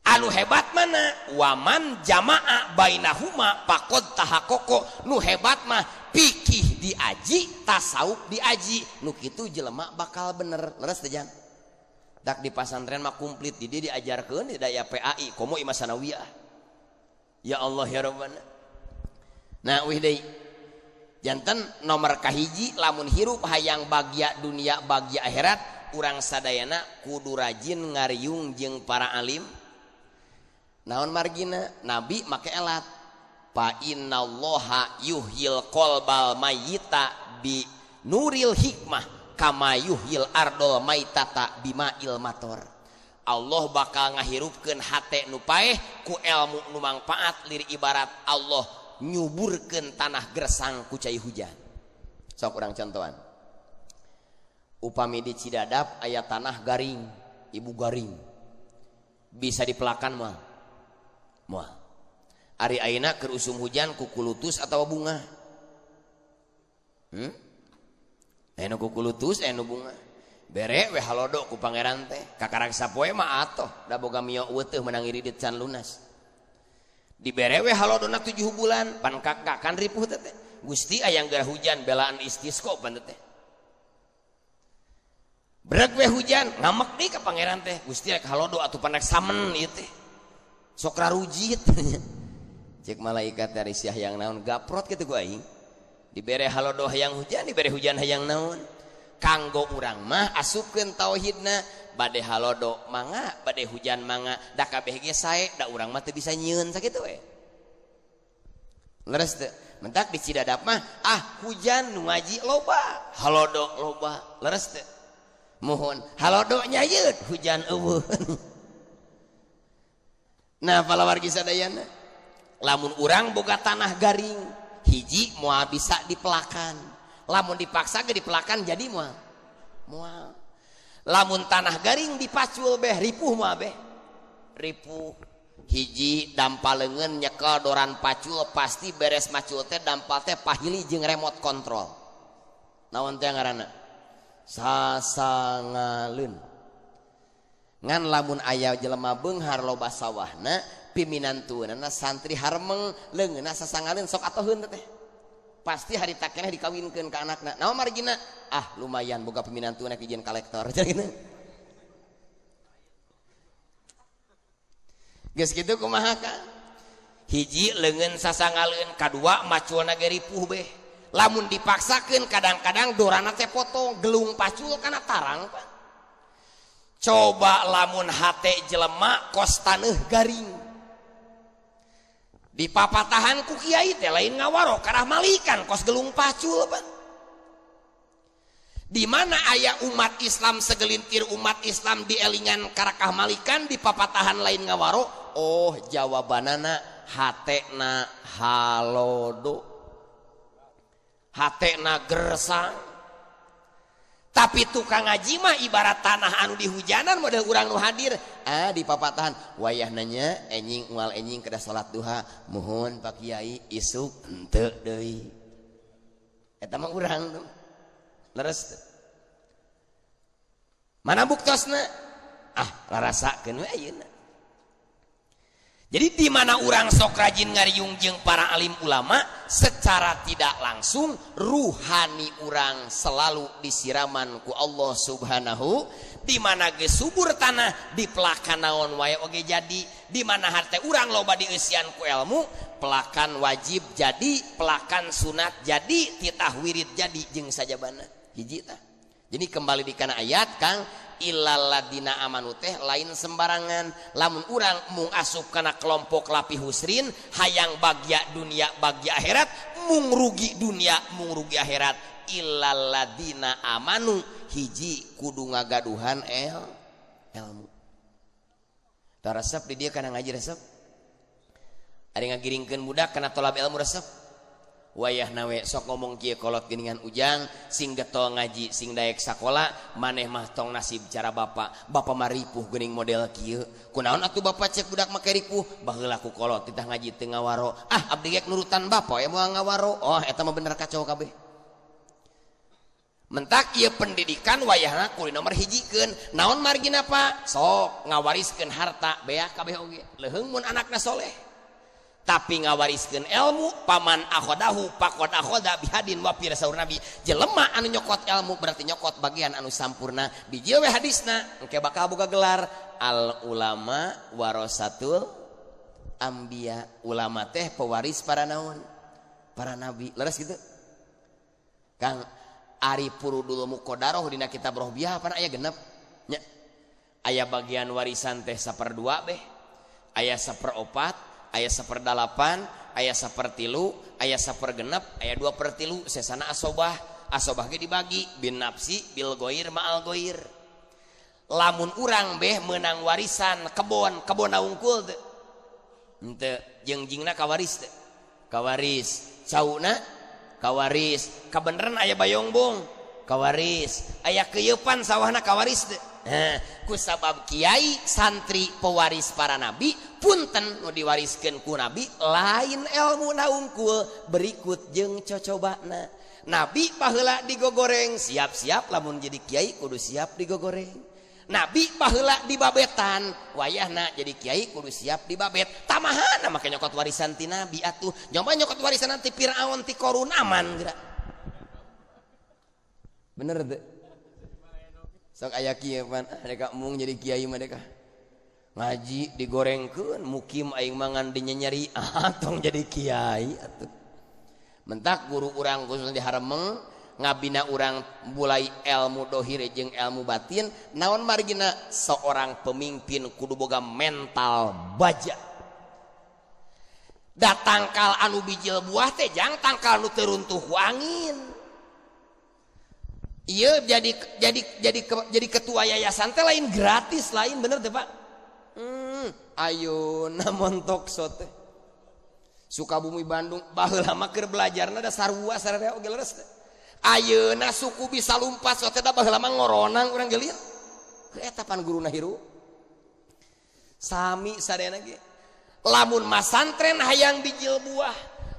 Anu hebat mana? Waman jama'a bainahuma faqad tahaqqaqo. Nu hebat mah fikih diaji, tasawuf diaji. Nu kitu jelema bakal bener. Leres teh jang. Dak di pasantren mah komplit di dia diajarkeun di daya PAI komo imah sanawiyah. Ya Allah ya Rabbana. Nah wih deui. Janten nomor kahiji lamun hirup hayang bagya dunia bagya akhirat urang sadayana kudu rajin ngariung jeung para alim. Naon margina? Nabi make elat. Fa innallaha yuhyil qalbal mayyita bi nuril hikmah kama yuhyil ardol maitata bima'il mator. Allah bakal ngahirupkeun hate nu paeh ku ilmu nu mangpaat lir ibarat Allah nyuburkeun tanah gersang ku cai hujan. Sok urang contohan. Upami di Cidadap aya tanah garing, ibu garing. Bisa dipelakan moal. Moal. Ari ayeuna keur usum hujan ku kulutus atawa bunga. Anu kukulutus anu bunga bere we halodo ku pangeran teh kakarang sapoe mah atoh da boga mio weuteuh menang iridit can lunas dibere we halodona 7 bulan pan kakakan ripuh teh Gusti aya geura hujan belaan istisqa pan teh breg we hujan ngamek deui ka pangeran teh Gusti rek halodo atuh panek samen ieu teh sok rarujit cek malaikat dari siah yang naon gaprot kitu ku aing dibere halodo hayang hujan dibere hujan hayang naon kanggo urang mah asupkeun tauhidna bade halodo mangga bade hujan mangga da kabeh ge sae da urang mah teu bisa nyieun sakitu we leres teu mentak di Cidadap mah hujan nu ngaji loba halodo loba leres teu mohon halodo nyayeut hujan eueuh nah palawargi sadayana lamun urang boga tanah garing hiji moal bisa dipelakan lamun dipaksa ge dipelakan jadi moal lamun tanah garing dipacul beh ripuh moal beh ripuh hiji dampaleungeun nyekel doran pacul pasti beres macul teh dampal teh pahili jeung remote control naon teh ngaranna sasangaleun ngan lamun aya jelema beunghar loba sawahna piminantunana santri harmeng leungeunna sasangaleun sok atoheun teh pasti hari takeneh dikawinkeun ka anakna naon margina lumayan boga piminantuna kijieun kolektor gitu geus kitu kumaha ka hiji leungeun sasangaleun kadua maculna ge ripuh beh lamun dipaksakeun kadang-kadang dorana teh potong gelung pacul kana tarang Pak coba lamun hate jelema kos taneuh garing di papatahan ku kiai teh lain ngawaro karah malikan kos gelung pacul Pak di mana aya umat Islam segelintir umat Islam dielingan karakah malikan di papatahan lain ngawaro jawabanana hatena halodo hatena gersang tapi tukang ngaji mah ibarat tanah anu dihujanan model urang nu hadir di papatahan wayah nanya enjing moal enjing kedah salat duha mohon Pak Kiai isuk henteu deui eta mah urang tuh leres mana buktosna rarasakeun we ayeuna Jadi di mana orang sok rajin ngariung jeung para alim ulama, secara tidak langsung ruhani orang selalu disiraman ku Allah Subhanahu. Di mana ge subur tanah dipelakan naon wae oge jadi, di mana harte urang loba dieusian ku ilmu, pelakan wajib jadi, pelakan sunat jadi, titah wirid jadi jeung sajabana hiji tah. Jadi kembali di kana ayat Kang, illal ladina amanu teh lain sembarangan, lamun urang mung asup kana kelompok lapi husrin hayang bagya dunia bagya akhirat, mung rugi dunia mung rugi akhirat. Illal ladina amanu hiji kudu ngagaduhan ilmu. Tah resep di dia kana ngaji resep. Ari ngagiringkeun budak kana tolab ilmu resep. Wayahna we sok ngomong kieu kolot geuningan ujang, sing getol ngaji sing daek sakola, maneh mah tong nasib cara bapak. Bapak mah ripuh geuning model kieu. Kunaon atuh bapak cek budak make ripuh? Baheula ku kolot titah ngaji teu ngawaro. Ah abdi gek nurutan bapak ya moal ngawaro. Oh eta mah bener kacau kabeh. Mentak ieu pendidikan wayahna kudu nomor hijikeun. Naon margina Pak? Sok ngawariskeun harta beak kabeh oge. Leuheung mun anakna soleh. Tapi ngawariskeun ilmu, paman akhodahu pakod akhoda bihadin wa fi rasul nabi. Jelema anu nyokot ilmu berarti nyokot bagian anu sampurna. Di dieu we hadisna engke bakal boga gelar al ulama warasatul anbiya. Ulama teh pewaris para naon? Para nabi. Leres gitu. Kang Ari Purudul Muqaddarah dina kitab Rohbiyah pan aya genep nya. Aya bagian warisan teh 1/2 beh, aya 1/4, aya 1/8, aya 1/3, aya 1/6, aya 2/3. Sesana asobah. Asobah ge dibagi bin nafsi bil goir ma'al goir. Lamun urang beh meunang warisan kebon naungkul teu. Henteu jengjingna kawaris teu. Kawaris cauna kawaris, kabeneran aya bayongbong kawaris, aya keueupan sawahna kawaris teh. Ku sabab kiai santri pewaris para nabi punten nu diwariskeun ku nabi lain ilmu naungkul berikut jeung cocobana. Nabi baheula digogoreng, siap-siap lamun jadi kiai kudu siap digogoreng. Nabi baheula dibabetan, wayahna jadi kiai kudu siap dibabet. Tamahana make nyokot warisan ti nabi atuh. Nyoba nyokot warisan ti Firaun ti Qarun aman geura. Bener teu? Sok aya kieu pan, deka mung jadi kiai mah deka. Ngaji digorengkeun, mukim aing mangan dinyenyeri, tong jadi kiai atuh. Mentak guru urang khusus di Haremeng ngabina urang mulai ilmu dohir jeung ilmu batin. Naon margina? Seorang pemimpin kudu boga mental baja. Da tangkal anu bijil buah teh jang tangkal nu teu runtuh ku angin. Ieu jadi ketua yayasan teh lain gratis, lain bener teh Pak. Ayeuna montok teh. Sukabumi Bandung baheula mah keur belajarna da sarua sararea oge leres teh. Ayeuna suku bisa lumpat sote da baheula mah ngoronang urang geulir. Eta pan guruna hiru. Sami sadayana ge. Lamun masantren hayang bijil buah,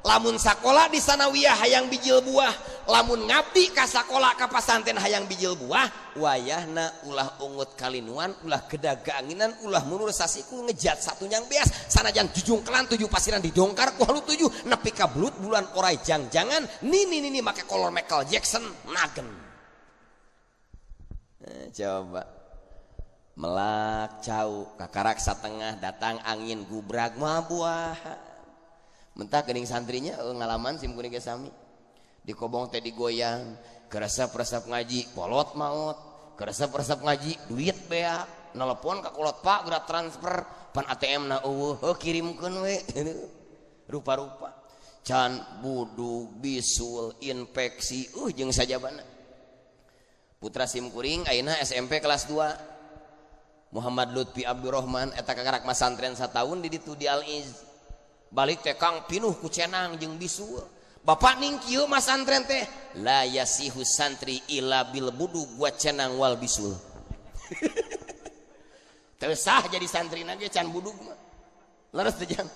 lamun sakola di sanawiyah hayang bijil buah, lamun ngabdi ka sakola ka pasantren hayang bijil buah, wayahna ulah ungut kalinuan, ulah kedaganginan, ulah munur sasiku ngejat satu nyang beas, sanajan jujungkelan 7 pasiran didongkar ku halu 7 nepi ka belut bulan orai jang-jangan nini make kolor Michael Jackson nagen. Coba melak cau kakarak satengah datang angin gubrak mah buah. Mentah geuning santrinya ngalaman sim kuning ge sami. Di kobong teh digoyang, keresep-resep ngaji polot maot, keresep-resep ngaji duit beak, nelpon ka kolot Pak geura transfer pan ATM na eueuh, kirimkeun we. Rupa-rupa. Can budug, bisul, infeksi, jeung sajabana. Putra sim kuring ayeuna SMP kelas 2. Muhammad Lutfi Abdurrahman eta kakarak masantren satahun di ditu di Al-Iz. Balik teh Kang pinuh ku cenang jeung bisul. Bapak ning kieu masantren teh la yasihu santri illa bil budug wa cenang wal bisul. Teu sah jadi santrina ge can budug mah. Leres teh jang.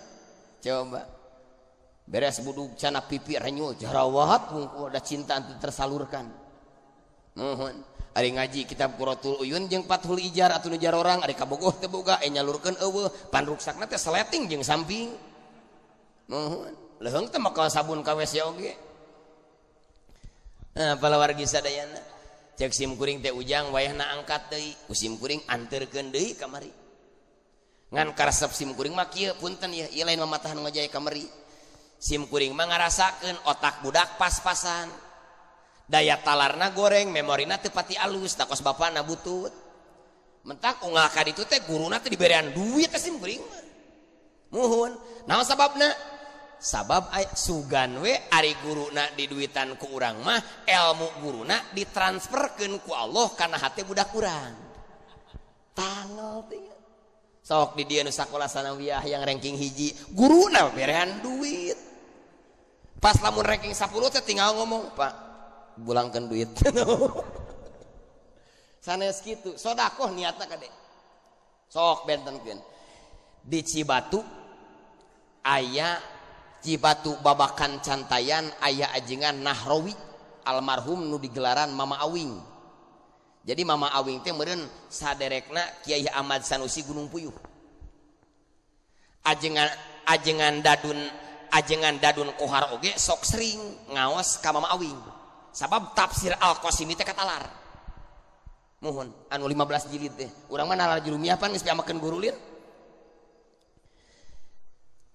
Coba. Beres budug cana pipi renyul jerawat mungku ada cinta tersalurkan. Mohon ari ngaji kitab Quratul Uyun jeung Fathul Ijar atuh nujar orang ari kabogoh teu boga nyalurkeun eueuh pan ruksakna teh seleting jeung samping. Mohon leheung teh makal sabun ka WC oge. Nah, palawargi sadayana cek sim kuring teh ujang wayahna angkat deui ku sim kuring anterkeun deui kamari. Ngan karesep sim kuring mah kieu punten ya ieu lain mamatahan ngajaya kamari. Sim kuring mah ngarasakeun otak budak pas-pasan. Daya talarna goreng, memorina teu pati alus, takos bapana butut. Mentak unggal ka ditu teh guruna teh diberian duit teh sim kuring mah. Muhun, naon sababna? Sabab sugan we ari guruna diduitan ku urang mah ilmu guruna ditransferkeun ku Allah kana hate budak urang. Tanggal teh. Sok di dieu nu sakola sanawiyah yang ranking hiji, guruna berehan duit. Pas lamun ranking 10 teh tinggal ngomong, Pak, bulangkeun duit. Sanes kitu, sodakoh niatna kade. Sok bentenkeun. Di Cibatu aya Cibatu Babakan Cantayan aya ajengan Nahrawi almarhum nu digelaran Mama Awing. Jadi Mama Awing teh meureun saderekna Kiai Ahmad Sanusi Gunung Puyuh. Ajengan dadun kohar oge sok sering ngaos ka Mama Awing. Sabab tafsir Al-Qasimi teh katalar. Mohon anu 15 jilid teh. Urang mah nalar jurumiah pan geus piamakeun guru lin.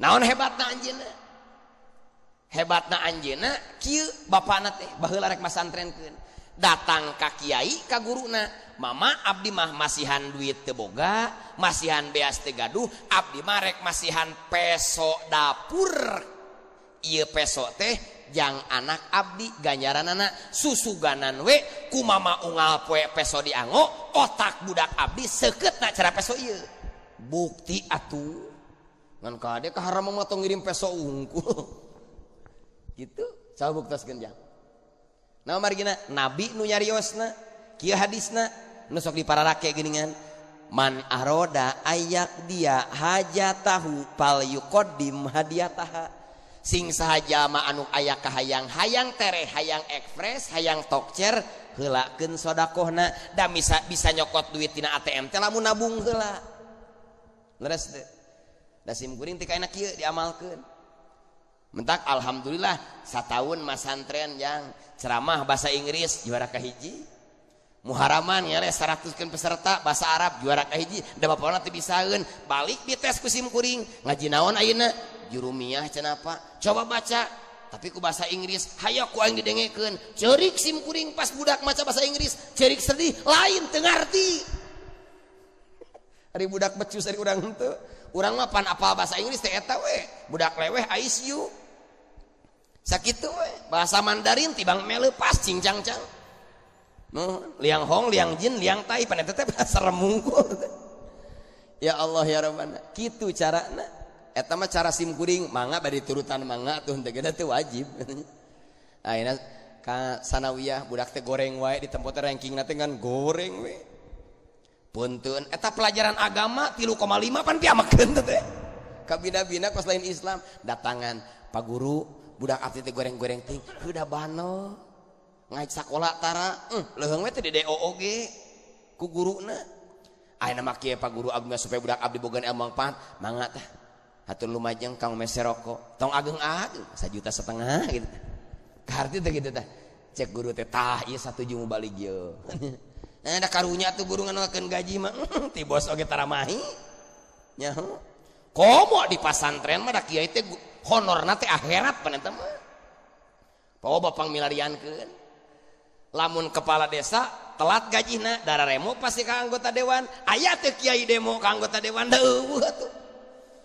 Naon hebatna anjeunna? Hebatna anjeunna kieu bapana teh baheula rek masantrenkeun. Datang ka kiai ka guruna, mama abdi mah masihan duit teu boga, masihan beas teu gaduh, abdi mah rek masihan peso dapur. Ieu peso teh jang anak abdi ganjaranana susuganan we ku mama unggal poe peso dianggo, otak budak abdi seukeutna cara peso ieu. Bukti atuh. Ngan kade kaharam mah tong ngirim peso unggul. Gitu, coba buktaskeun jang. Nah margina nabi nu nyariosna kieu hadisna nu sok dipararake geuningan man aroda ayak dia hajatahu fal yuqaddim hadiyataha. Sing sahaja mah anu aya kahayang hayang tere hayang ekspres hayang tokcer heulakeun sodakohna da bisa nyokot duit tina ATM teh lamun nabung heula. Leres teh. Da sim kuring teh kaena kieu diamalkeun. Mentak alhamdulillah satahun masantren yang ceramah bahasa Inggris juara kahiji, muharaman ya 100 peserta bahasa Arab juara kahiji, da bapana teu bisaeun balik dites ku sim kuring ngaji naon ayeuna jurumiyah cenah apa coba baca tapi ku bahasa Inggris hayo ku aing didengekeun ceurik sim kuring pas budak maca bahasa Inggris ceurik sedih lain teu ngarti ari budak becus ari urang henteu urang mah pan apal bahasa Inggris teh eta we budak leweh ICU sakitu we bahasa Mandarin tibang mele pas cincang-cang liang hong liang jin liang tai pan eta teh bahasa remungkul ya Allah ya Rabbana kitu carana eta mah cara sim kuring mangga bari turutan mangga tuh teh gede teh wajib ayeuna ka sanawiyah budak teh goreng wae di tempat rankingna teh kan goreng we punten eta pelajaran agama 3,5 pan piamakeun teh ka bina-bina kos lain Islam datangan Pak Guru budak abdi teh goreng-goreng ting udah bano ngaji sakola tara leuheung we teh di DO oge ku guruna ayeuna mah kieu Pak Guru abdi supaya budak abdi boga ilmu manfaat mangga tah hatur lumajeng kang mese rokok tong ageng-ageng 1,5 juta gitu karti teh kitu tah cek guru teh tah ieu 1 juta balik ieu da karunya tuh guru nganalkeun gaji mah ti bos oge tara mahi nya komo di pasantren mah da kiai teh honorna teh akhirat pan eta mah. Pawa bapang milariankeun. Lamun kepala desa telat gajina dararemo pasti ka anggota dewan. Aya teh kiai demo ka anggota dewan da eueuh atuh.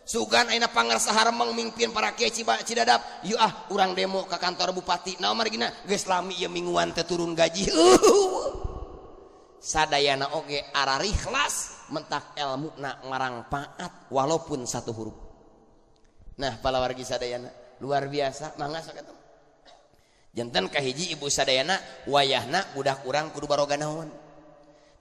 Sugan ayeuna pangarsa haremeng mingpin para kiai Cidadap, ieu urang demo ka kantor bupati. Naon margina geus lami ieu mingguan teh turun gaji. Sadayana oge arari ikhlas mentak ilmuna ngarangpaat walaupun 1 huruf. Nah palawargi sadayana luar biasa mangga sok eta janten kahiji ibu sadayana wayahna budak urang kudu baroga naon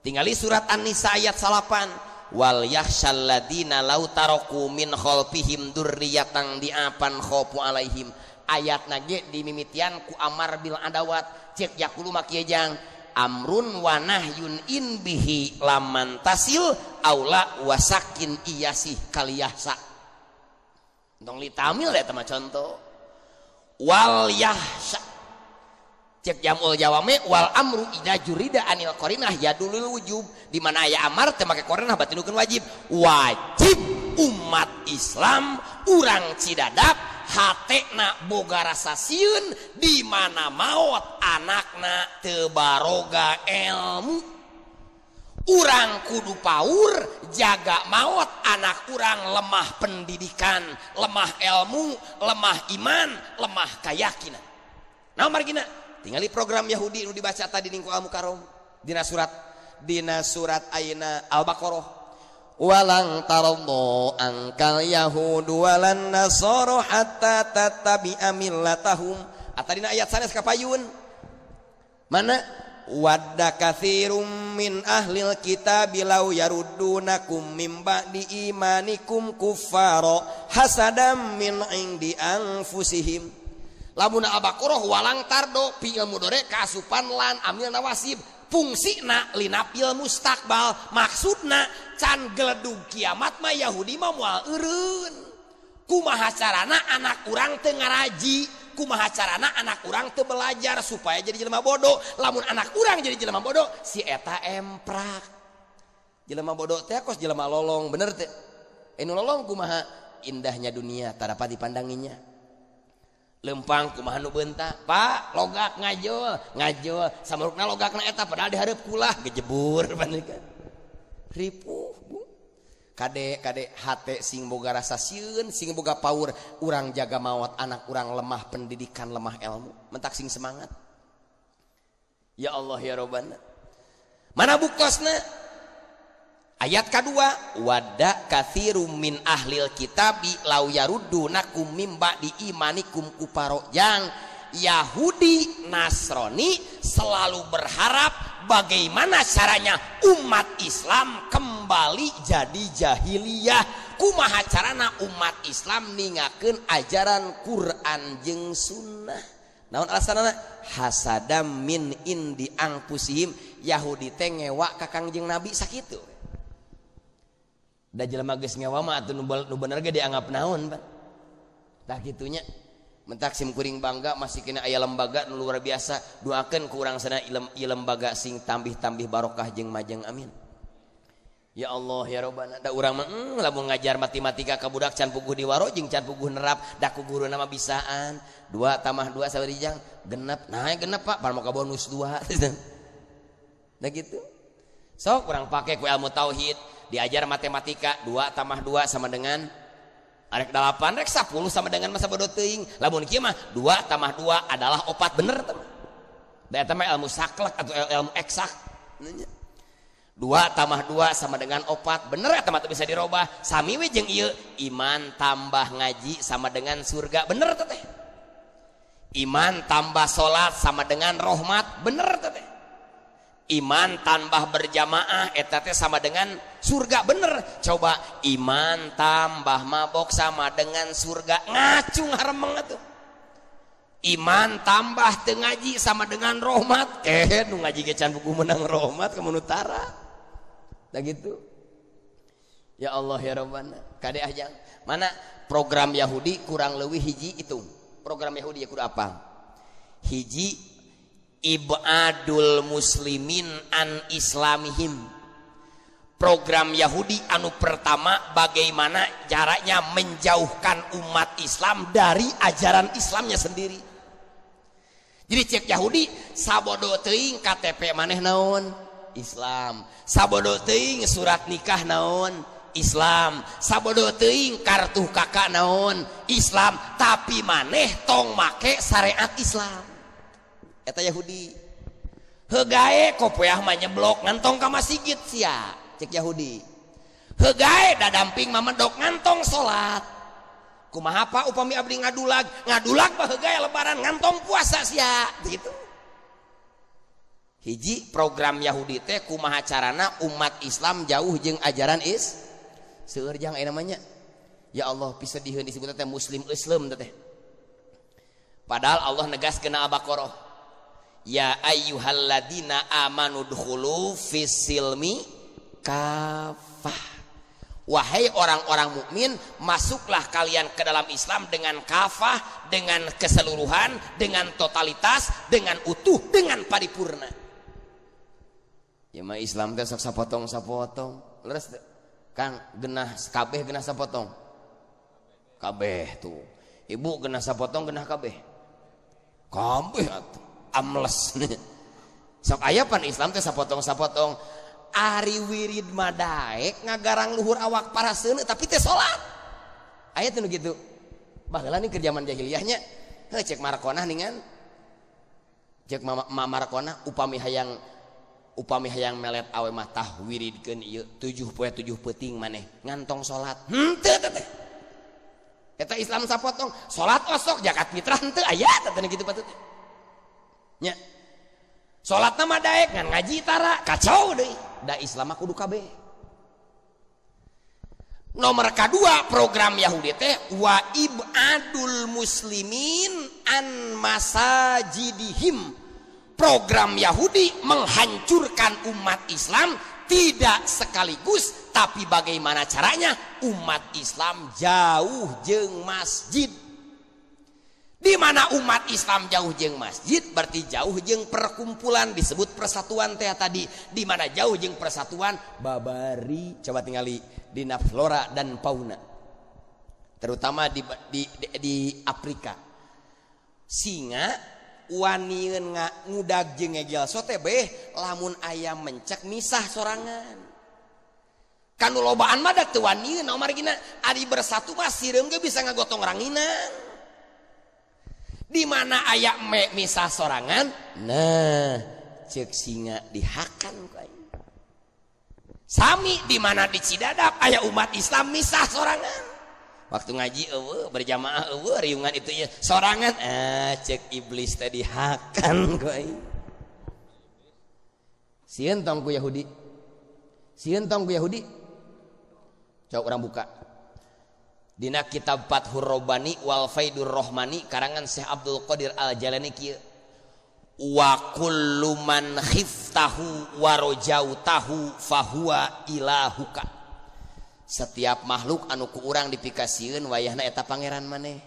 tingali surat An-Nisa ayat 8 wal yakhshal ladina law taraku min khalfihim dzurriyyatan diapan khaufu alaihim ayatna ge dimimitian ku amar bil adawat cek yakulu makieu jang amrun wa nahyun in bihi laman tasil aula wasakin iyasih kaliyahsa. Dong litamil ya teman contoh. Wal yahsa cek jamul jawame wal amru ida jurida anil qarinah yadulul wujub, di mana aya amar teu make qarinah batinukeun wajib. Wajib umat Islam urang cidadap hatena boga rasa sieun di mana maot anakna teu baroga ilmu. Urang kudu paur jaga maot anak urang lemah pendidikan, lemah ilmu, lemah iman, lemah keyakinan. Nah margina tinggali program Yahudi nu dibaca tadi ningku Al-Mukarram dina surat ayeuna Al-Baqarah. Walang tarallahu angkal yahudu walan nasara hatta tattabi'a millatahum. Ata dina ayat sanes kapayun. Mana? Wadda katsirum min ahlil kitabi law yaruddunakum min ba'di imanikum kuffara hasadam min indi anfusihim. Lamun Al-Baqarah walang tardo fi'il mudhari kaasupan lan amil nawasib. Fungsina lina fi'il mustaqbal, maksudna can geledug kiamat mah Yahudi mah moal eureun. Kumaha carana anak urang teu ngaraji, kumaha carana anak urang teu belajar supaya jadi jelema bodoh. Lamun anak urang jadi jelema bodoh, si eta emprak. Jelema bodoh teh kos jelema lolong, bener teh. Anu lolong kumaha indahnya dunia tak dapat dipandanginya. Lempang kumaha nu beuntak, Pak, logak ngajol samarukna logakna eta padahal dihareup kulah gejebur panikeun. Ripuh. Kade hate sing boga rasa sieun, sing boga paur, urang jaga maot anak urang lemah pendidikan, lemah ilmu, mentak sing semangat. Ya Allah ya Rabbana. Mana buktosna? Ayat kedua, wadda katsirum min ahlil kitabi law yaruddunakum mim ba'di imanikum kufaro. Yang Yahudi Nasrani selalu berharap bagaimana caranya umat Islam kembali jadi jahiliyah. Kumaha carana umat Islam ningakeun ajaran Quran jeung sunnah. Naon alasanna? Hasadam min indi anfusihim. Yahudi teh ngewa ka Kangjeng Nabi sakitu. Da jelema geus ngewa mah atuh nu bener ge dianggap naon, Pak. Tah kitunya mentak sim kuring bangga masih kena aya lembaga nu luar biasa. Doakeun ku urang sana ieu lembaga sing tambih-tambih barokah jeung majeng amin. Ya Allah ya Rabbana. Da urang mah lamun ngajar matematika ka budak can puguh di waro jeung can puguh nerap da ku guruna mah bisaan. 2 tambah 2 sabari jang? Genep. Nah, genep Pak, parmoga bonus 2. Da gitu. Sok urang pake ku ilmu tauhid. Diajar matematika 2 tambah 2 sama dengan arek 8 rek 10 sama dengan masa bodoh teuing. Lamun kieu mah 2 tambah 2 adalah 4 bener teman. Da eta mah ilmu saklek atau ilmu eksak. 2 tambah 2 sama dengan 4 bener eta mah bisa dirobah. Sami we jeung ieu iman tambah ngaji sama dengan surga bener teh. Iman tambah salat sama dengan rahmat bener teh. Iman tambah berjamaah eta teh sama dengan surga bener. Coba iman tambah mabok sama dengan surga, ngacung haremeng atuh. Iman tambah teu ngaji sama dengan rahmat. Nu ngaji ge can buku menang rahmat ka Manutara. Da gitu. Ya Allah ya Rabbana. Kade ajang. Mana program Yahudi kurang leuwih hiji itu. Program Yahudi ya kudu apa? Hiji ibadul muslimin an islamihim. Program Yahudi anu pertama bagaimana caranya menjauhkan umat Islam dari ajaran Islamnya sendiri. Jadi cek Yahudi sabodo teuing KTP maneh naon? Islam. Sabodo teuing surat nikah naon? Islam. Sabodo teuing kartu kakak naon? Islam. Tapi maneh tong make syariat Islam. Eta Yahudi hegae kopoyah mah nyeblok ngantong ka masjid sia cek Yahudi. Hegae dadamping mamedok ngantong salat. Kumaha Pak upami abdi ngadulag mah hegae lebaran ngantong puasa sia gitu. Hiji program Yahudi teh kumaha carana umat Islam jauh jeung ajaran seueur jang aya namanya. Ya Allah bisa disebut teh muslim Islam teh. Padahal Allah negaskeun Al-Baqarah Ya ayyuhalladzina amanu dkhulu fis-silmi kafah. Wahai orang-orang mukmin, masuklah kalian ke dalam Islam dengan kafah, dengan keseluruhan, dengan totalitas, dengan utuh, dengan paripurna. Ya mah Islam teh sok sapotong-sapotong. Leres Kang genah kabeh genah sapotong. Kabeh tuh. Ibu genah sapotong genah kabeh. Kabeh atuh. Amles. Sok aya pan Islam teh sapotong-sapotong. Ari wirid madaek ngagarang luhur awak para seuneu tapi teh salat. Aya teh nu kitu. Baheula nih keur zaman jahiliyahnya. Heuh cek marakonah ningan. Cek marakonah upami hayang melet awe mah tah wiridkeun ieu 7 peuting maneh ngantong salat. Henteu teh. Eta Islam sapotong, salat osok zakat fitrah henteu aya teh kitu patut. Nya. Salatna mah daek ngan ngaji tara kacau deui. Da Islam mah kudu kabeh. Nomor kedua program Yahudi teh wa ibadul muslimin an masajidihim. Program Yahudi menghancurkan umat Islam tidak sekaligus tapi bagaimana caranya umat Islam jauh jeung masjid. Di mana umat Islam jauh jeung masjid berarti jauh jeung perkumpulan disebut persatuan teh tadi. Di mana jauh jeung persatuan babari coba tingali dina flora dan fauna. Terutama di Afrika. Singa wanieun ngudag jeung ngegel sote beh lamun ayam mencek misah sorangan. Kanu lobaan mah da teu wanieun margina ari bersatu mah sireum ge bisa ngagotong ranginan. Di mana aya misah sorangan, nah cek singa dihakan ku aing. Sami di mana di Cidadap aya umat Islam misah sorangan. Waktu ngaji eueuh berjamaah eueuh riungan itu ya sorangan, cek iblis teh dihakan ku aing. Sieun tong ku Yahudi. Sieun tong ku Yahudi. Coba urang buka. Dina kitab Fathur Rabbani wal Faidur Rahmani karangan Syekh Abdul Qadir Al-Jalani kieu wa kullu man khiftahu wa rajautahu fahuwa ilahuka. Setiap makhluk anu ku urang dipikasieun wayahna eta pangeran maneh.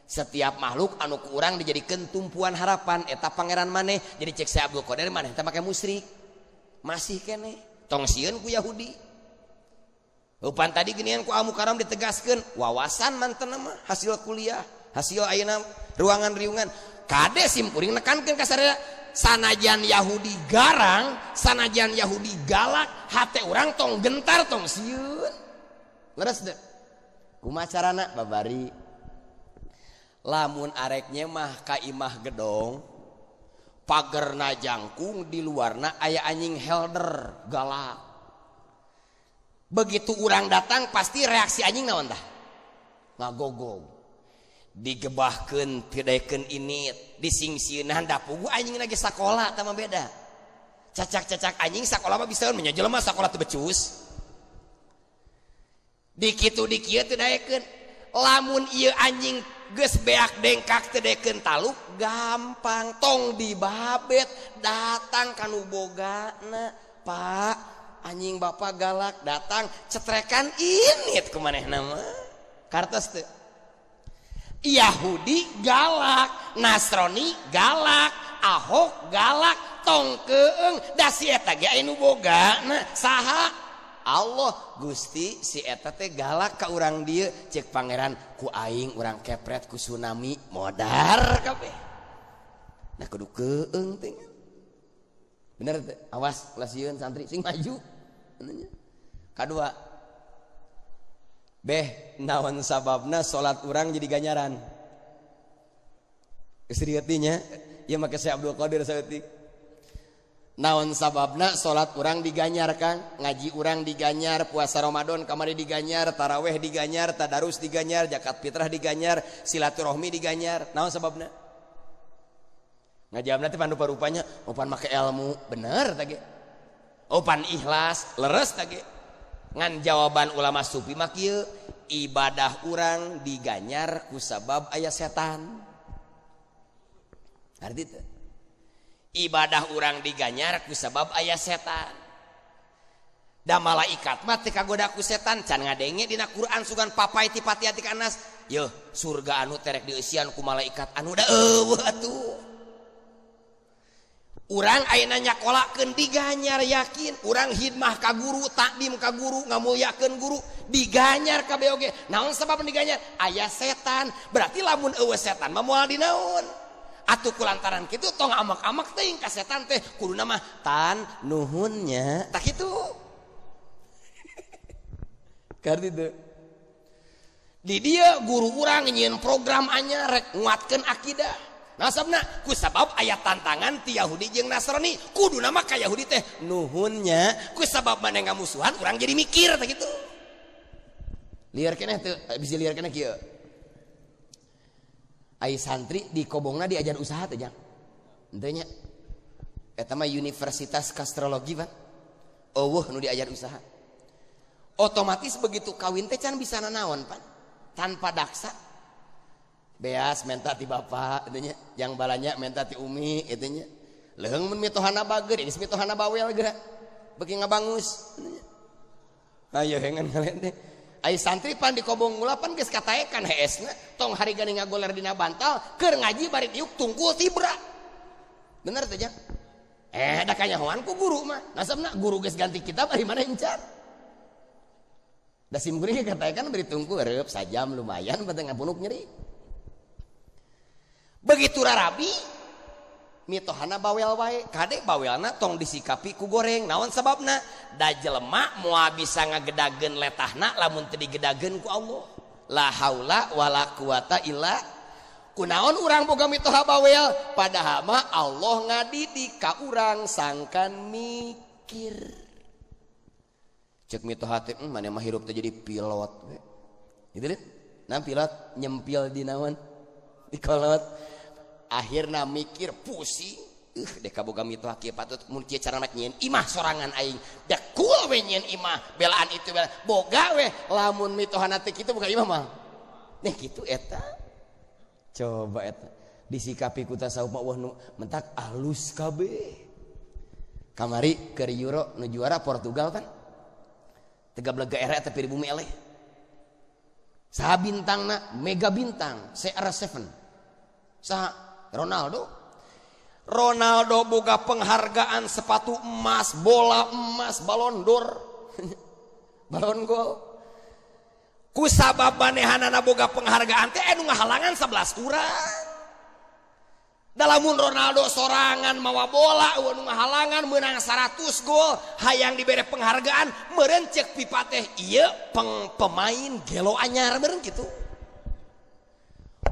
Setiap makhluk anu ku urang dijadikeun tumpuan harapan eta pangeran maneh. Jadi cek Syekh Abdul Qadir maneh teh make musyrik. Masih keneh tong sieun ku Yahudi. Upan tadi ginian ku Al Mukarram ditegaskeun wawasan manten mah hasil kuliah, hasil ayeuna ruangan riungan. Kade simkuring nekankeun ka sadaya sanajan Yahudi garang, sanajan Yahudi galak, hate urang tong gentar tong sieun. Leres deh. Kumaha carana babari? Lamun areknya mah ka imah gedong, pagerna jangkung di luarna aya anjing helder galak. Begitu orang datang pasti reaksi anjing naon tah? Ngagogog. Digebahkeun pidaikeun ini disingsieunan da pugu anjing lagi sakola tah mah beda. Cacak-cacak anjing sakola mah bisa nya jelema sakola teu becus. Di kitu di kieu teu daekeun. Lamun ieu anjing geus beak dengkak teu daekeun taluk gampang tong dibabet datang kanu bogana, Pak. Anjing bapak galak datang cetrekan init kumanehna mah kartos teu. Yahudi galak, Nasrani galak, Ahok galak, tong keung da si eta ge anu bogana saha? Allah Gusti si eta teh galak ka urang dieu cek pangeran ku aing urang kepret ku tsunami modar kabeh. Nah kudu keung teh. Bener teh? Awas lasieun santri sing maju. Kadua. Beh, naon sababna salat urang jadi ganjaran? Geus ieu make Syekh Abdul Qadir saeutik. Naon sababna salat urang diganyar Kang? Ngaji urang diganyar, puasa Ramadan kamari diganyar, tarawih diganyar, tadarus diganyar, zakat fitrah diganyar, silaturahmi diganyar. Naon sababna? Ngajawabna teh panupa-rupanya opan make ilmu, bener tah ge. Opan ikhlas, leres tah ge. Ngan jawaban ulama sufi mah kieu, ibadah urang diganyar ku sabab aya setan. Arti teh ibadah urang diganyar ku sabab aya setan. Da malaikat mah teu kagoda ku setan can ngadenge dina Quran sugan papai ti pati ati Anas. Yeuh, surga anu terek dieusian ku malaikat anu da eueuh atuh. Urang ayeuna nyakolakeun diganyar yakin, urang hidmah ka guru, takdim ka guru, ngamulyakeun guru, diganyar kabeh oge. Naon sabab diganyar? Aya setan. Berarti lamun eueuh setan mah moal dinaon? Atuh kulantaran kitu tong amak-amak teuing ka setan teh kuduna mah tan nuhunnya. Tak kitu. Kardi teu. Di dia guru urang nyieun program anyar rek nguatkeun akidah. Nasabna ku sabab aya tantangan ti Yahudi jeung Nasrani, kuduna mah ka Yahudi teh nuhunnya, ku sabab maneh ngamusuhan urang jadi mikir tah kitu. Lieur keneh teu, bisi lieur keneh kieu. Ai santri di kobongna diajar usaha teh jang. Henteu nya. Eta mah Universitas Kastrologi Pak. Eueuh nu diajar usaha. Otomatis begitu kawin teh can bisa nanaon Pak. Tanpa daksa. Beas menta ti bapak itunya, yang balanya menta ti umi itunya. Leung mun mitohana bager, geus mitohana bawel geura. Beuki ngabangus itunya. Ayo hengan ngalen teh. Ai santri pan di kobong gula pan geus kataekan heesna, tong hari gani ngagoler dina bantal, keur ngaji bari diuk tungkul tibra. Bener teh Jang? Da kanyahoan ku guru mah. Nasabna guru geus ganti kitab ari mana encar. Da sim kuring kataekan beri tungku reup sajam lumayan penting ngapunuk nyeri. Begitu rarabi mitohana bawel wae, kade bawelna tong disikapi ku goreng. Naon sababna? Da jelema moal bisa ngagedageun letahna lamun teu digedageun ku Allah. La haula wala quwata illa kunaon urang boga mitoha bawel padahal mah Allah ngadidik ka urang sangkan mikir. Cek mitoha teh maneh mah hirup teh jadi pilot we. Gitu deh. Nah pilot nyempil di naon? Di kolot. Akhirna mikir pusing. Dek kaboga mitoha kieu patut mun kieu carana nyieun imah sorangan aing. Da cool we nyieun imah, belaan itu belaan. Boga we lamun mitohana teh kitu boga imah mah. Nih kitu eta. Coba eta. Disikapi ku tasawuf wah nu mentak alus kabeh. Kamari keur Euro nu juara Portugal kan. 13 era tapi di bumi eleh. Saha bintangna mega bintang CR7. Saha Ronaldo. Ronaldo boga penghargaan sepatu emas, bola emas, balon d'or. Balon gol. Ku sabab manehanana boga penghargaan teh anu ngahalangan 11 urang. Dalamun Ronaldo sorangan mawa bola anu ngahalangan menang 100 gol hayang dibere penghargaan meureun ceuk pipa teh ieu pemain gelo anyar meureun kitu.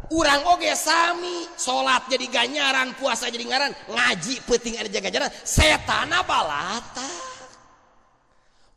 Urang oge sami salat jadi ganyaran, puasa jadi ngaran, ngaji peuting anu jaga ganjaran, setana balata.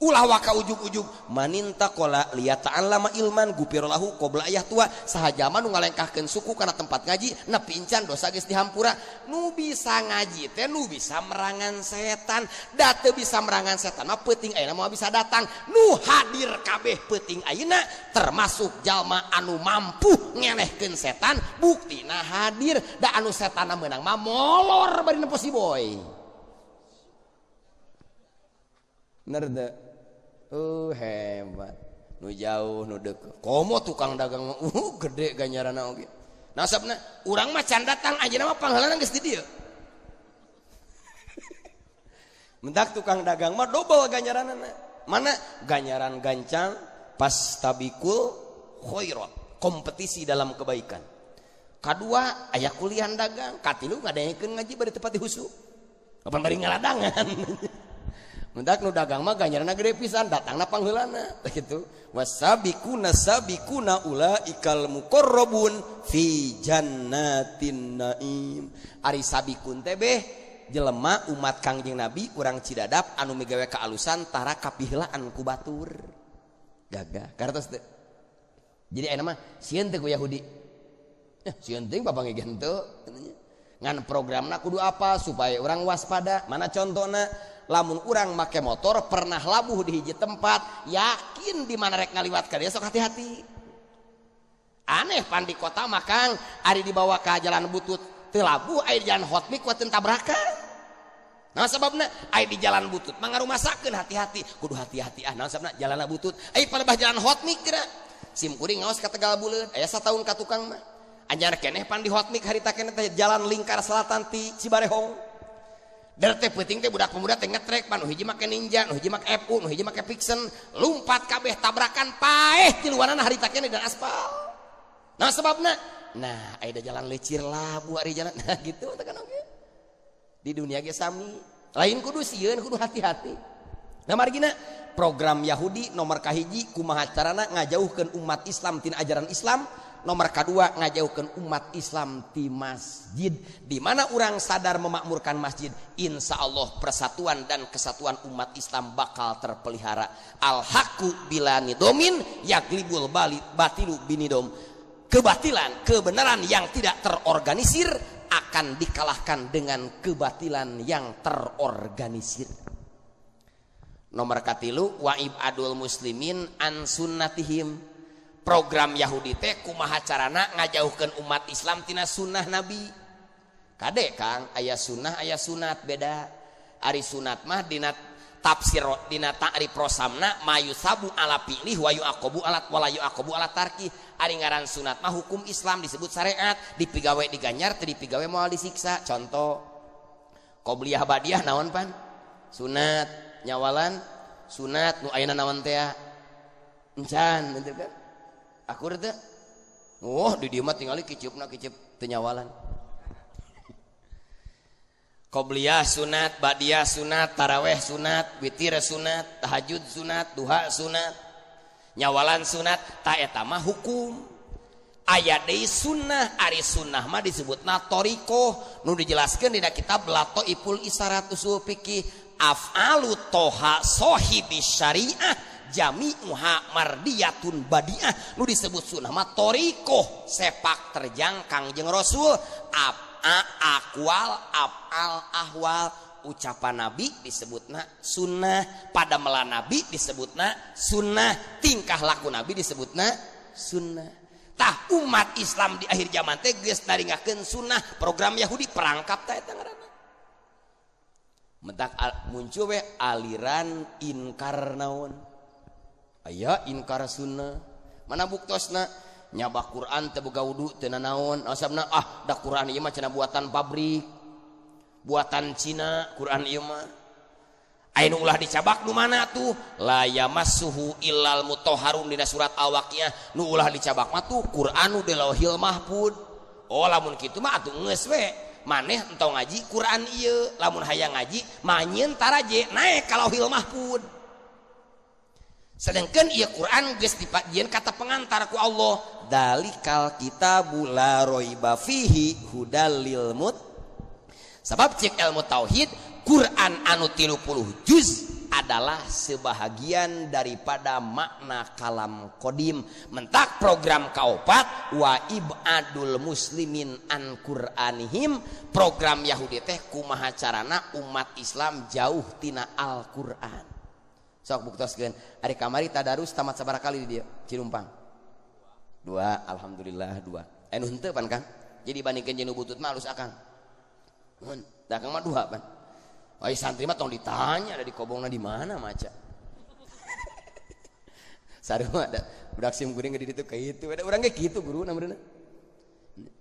Ulah waka ujug-ujug maninta kola liataan lama ilman gupirolahu qobla ayah tua sahajaman nu ngalengkahkeun suku kana tempat ngaji nepi encan dosa geus dihampura. Nu bisa ngaji teh nu bisa merangan setan, da teu bisa merangan setan mah peuting ayeuna moal bisa datang. Nu hadir kabeh peuting ayeuna termasuk jalma anu mampu ngenehkeun setan, buktina hadir. Da anu setanna meunang mah molor bari nepo si boy. Bener teu? Hebat. Nu jauh nu deukeut. Komo tukang dagang gede ganjaranna oge. Nasabna urang mah can datang anjeunna mah pangheulana geus di dieu. Mentak tukang dagang mah double ganjaranna. Mana ganjaran gancang pas tabikul khairat, kompetisi dalam kebaikan. Kadua aya kuliah dagang, katilu ngadaengkeun ngaji bari tepati husu. Kapan bari ngaladangan. Mendak nu dagang mah ganjaranna gede pisan, datangna pangheulana kitu. Wasabiquna sabiquna ulaikal muqarrabun fi jannatin naim. Ari sabikun teh beh jelema umat Kangjeng Nabi urang Cidadap anu migawe kaalusan tara kapihlaan ku batur. Gagah. Kartos teh. Jadi ayeuna mah sieun teh ku Yahudi. Sieun teh papangigan teu katanya. Ngan programna kudu apa supaya urang waspada. Mana contona? Lamun urang make motor pernah labuh di hiji tempat, yakin di mana rek ngaliwat ka dia sok hati-hati. Aneh pan di kota makang ari dibawa ka jalan butut teu labuh aya jalan hot mik kuat tabrakan. Nah sebabna aya di jalan butut mangarumasakeun hati-hati, kudu hati-hati nah sababna jalanna butut aya palebah jalan hotmik kira sim kuring ngaos ka Tegal Buleud aya sataun ka tukang mah anyar keneh pan di hotmik harita keneh teh jalan lingkar selatan ti Cibarehong dar teh peuting teh budak pemuda teh ngetrek pan nu hiji make Ninja nu hiji make FU nu hiji make Vixen lumpat kabeh tabrakan paeh ti luaranna harita keneh dan aspal nah sebabna nah aya jalan lecir labu ari jalan nah gitu tekan oge di dunia ge sami lain kudu sieun kudu hati-hati nah margina program Yahudi nomor kahiji kumaha carana ngajauhkeun umat Islam tina ajaran Islam nomor kedua ngajauhkeun umat Islam ti masjid di mana orang sadar memakmurkan masjid insya Allah persatuan dan kesatuan umat Islam bakal terpelihara al haqqu bila nidomin yaglibul batilu binidom kebatilan kebenaran yang tidak terorganisir akan dikalahkan dengan kebatilan yang terorganisir. Nomor katilu waib adul muslimin an sunnatihim program Yahudi teh kumaha carana ngajauhkeun umat Islam tina sunnah Nabi kade Kang aya sunnah aya sunat beda ari sunat mah dina tafsir dina ta'rif rosamna mayusabu ala pilih wa yuaqabu ala wala yuaqabu ala tarki ari ngaran sunat mah hukum Islam disebut syariat dipigawe diganyar teu dipigawe moal disiksa contoh qobliyah badiah naon pan sunat nyawalan sunat nu ayeuna naon teh encan bener kan akur teh oh di dieu mah tingali kiceupna kiceup teu nyawalan qobliyah sunat, badiah sunat, taraweh sunat, witir sunat, tahajud sunat, duha sunat, nyawalan sunat, ta eta mah hukum. Aya deui sunnah, ari sunnah mah disebutna thariqah, nu dijelaskeun dina kitab Lataiful Isyarat Usul Fiqih, af'alu toha sahibi syariah jami'uha mardiyatun badiah, nu disebut sunnah mah thariqah, sepak terjang Kangjeng Rasul, akwal afal ahwal ucapan Nabi disebutna sunnah pada melan Nabi disebutna sunnah tingkah laku Nabi disebutna sunnah tah umat Islam di akhir zaman teh geus naringakeun sunnah program Yahudi perangkap teh eta ngaranna mentak muncul we aliran inkar naon aya inkar sunnah mana buktosna nyabah Quran teu boga wudu teu nanaon asapna da Quran ieu mah cenah buatan pabrik buatan Cina Quran ieu mah aya nu ulah dicabak nu mana tuh la yamassuhu illal mutahharun dina surat Al-Waqiah nu ulah dicabak mah tuh Quran nu di Lauhil Mahfuz oh lamun kitu mah atuh geus we maneh entong ngaji Quran ieu lamun hayang ngaji mah nyeun taraje naek ka Lauhil Mahfuz sedangkan ieu Quran geus dipajieun kata pengantar ku Allah dalikal kitabul la raiba fihi hudal lil mut sabab cek ilmu tauhid Quran anu 30 juz adalah sebahagian daripada makna kalam qadim mentak program kaopat wa ibadul muslimin an qur'anihim program Yahudi teh kumaha carana umat Islam jauh tina Al-Qur'an sok buktoskeun ari kamari tadarus tamat sabaraha kali di dieu Cirumpang 2 alhamdulillah 2 anu henteu pan Kang jadi bandingkeun jeung nu butut mah alus akang mun da Kang mah 2 pan oi santri mah tong ditanya ada di kobongna di mana maca sarua ada budak sim kuring di ditu kitu ada urang ge kitu guru namanya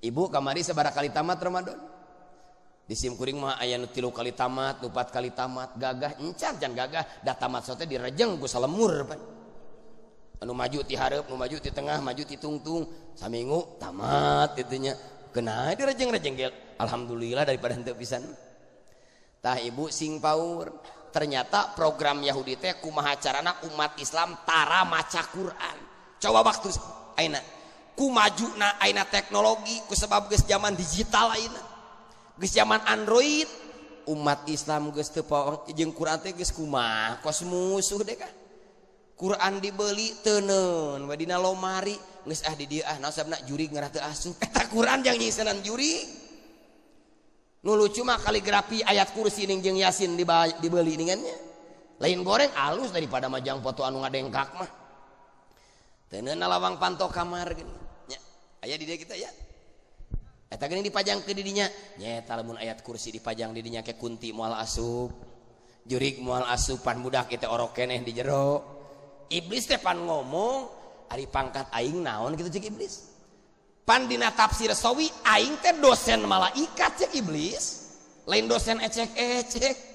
ibu kamari sabaraha kali tamat Ramadan di sim kuring mah aya nu 3 kali tamat, 4 kali tamat, gagah encan can gagah da tamat sote direjeng ku salemur pan. Anu maju ti hareup, nu maju ti tengah, maju ti tungtung, saminggu tamat kitu nya. Kenae direjeng-rejeng gel. Alhamdulillah daripada henteu pisan. Tah ibu sing paur, ternyata program Yahudi teh kumaha carana umat Islam tara maca Quran. Coba waktu ayeuna ku majuna ayeuna teknologi ku sebab geus zaman digital ayeuna. Geus zaman Android umat Islam geus teu pawang jeung Quran teh geus kumaha kos musuh deh kan Quran dibeli teu neun we dina lomari geus di dieu naosabna jurig ngarah teu asup eta Quran jang nyisenan jurig nu lucu mah kaligrafi ayat kursi ning jeung yasin dibeli ningannya lain goreng alus daripada majang foto anu ngadengkak mah teu neun lawang panto kamar gini nya aya di dieu kita ya eta geuning dipajang ke didinya nyata lamun ayat kursi dipajang didinya ke kunti moal asup jurig moal asup pan budak teh orok keneh di jero iblis teh pan ngomong ari pangkat aing naon kitu cek iblis pan dina tafsir sawi aing teh dosen malaikat cek iblis lain dosen ecek-ecek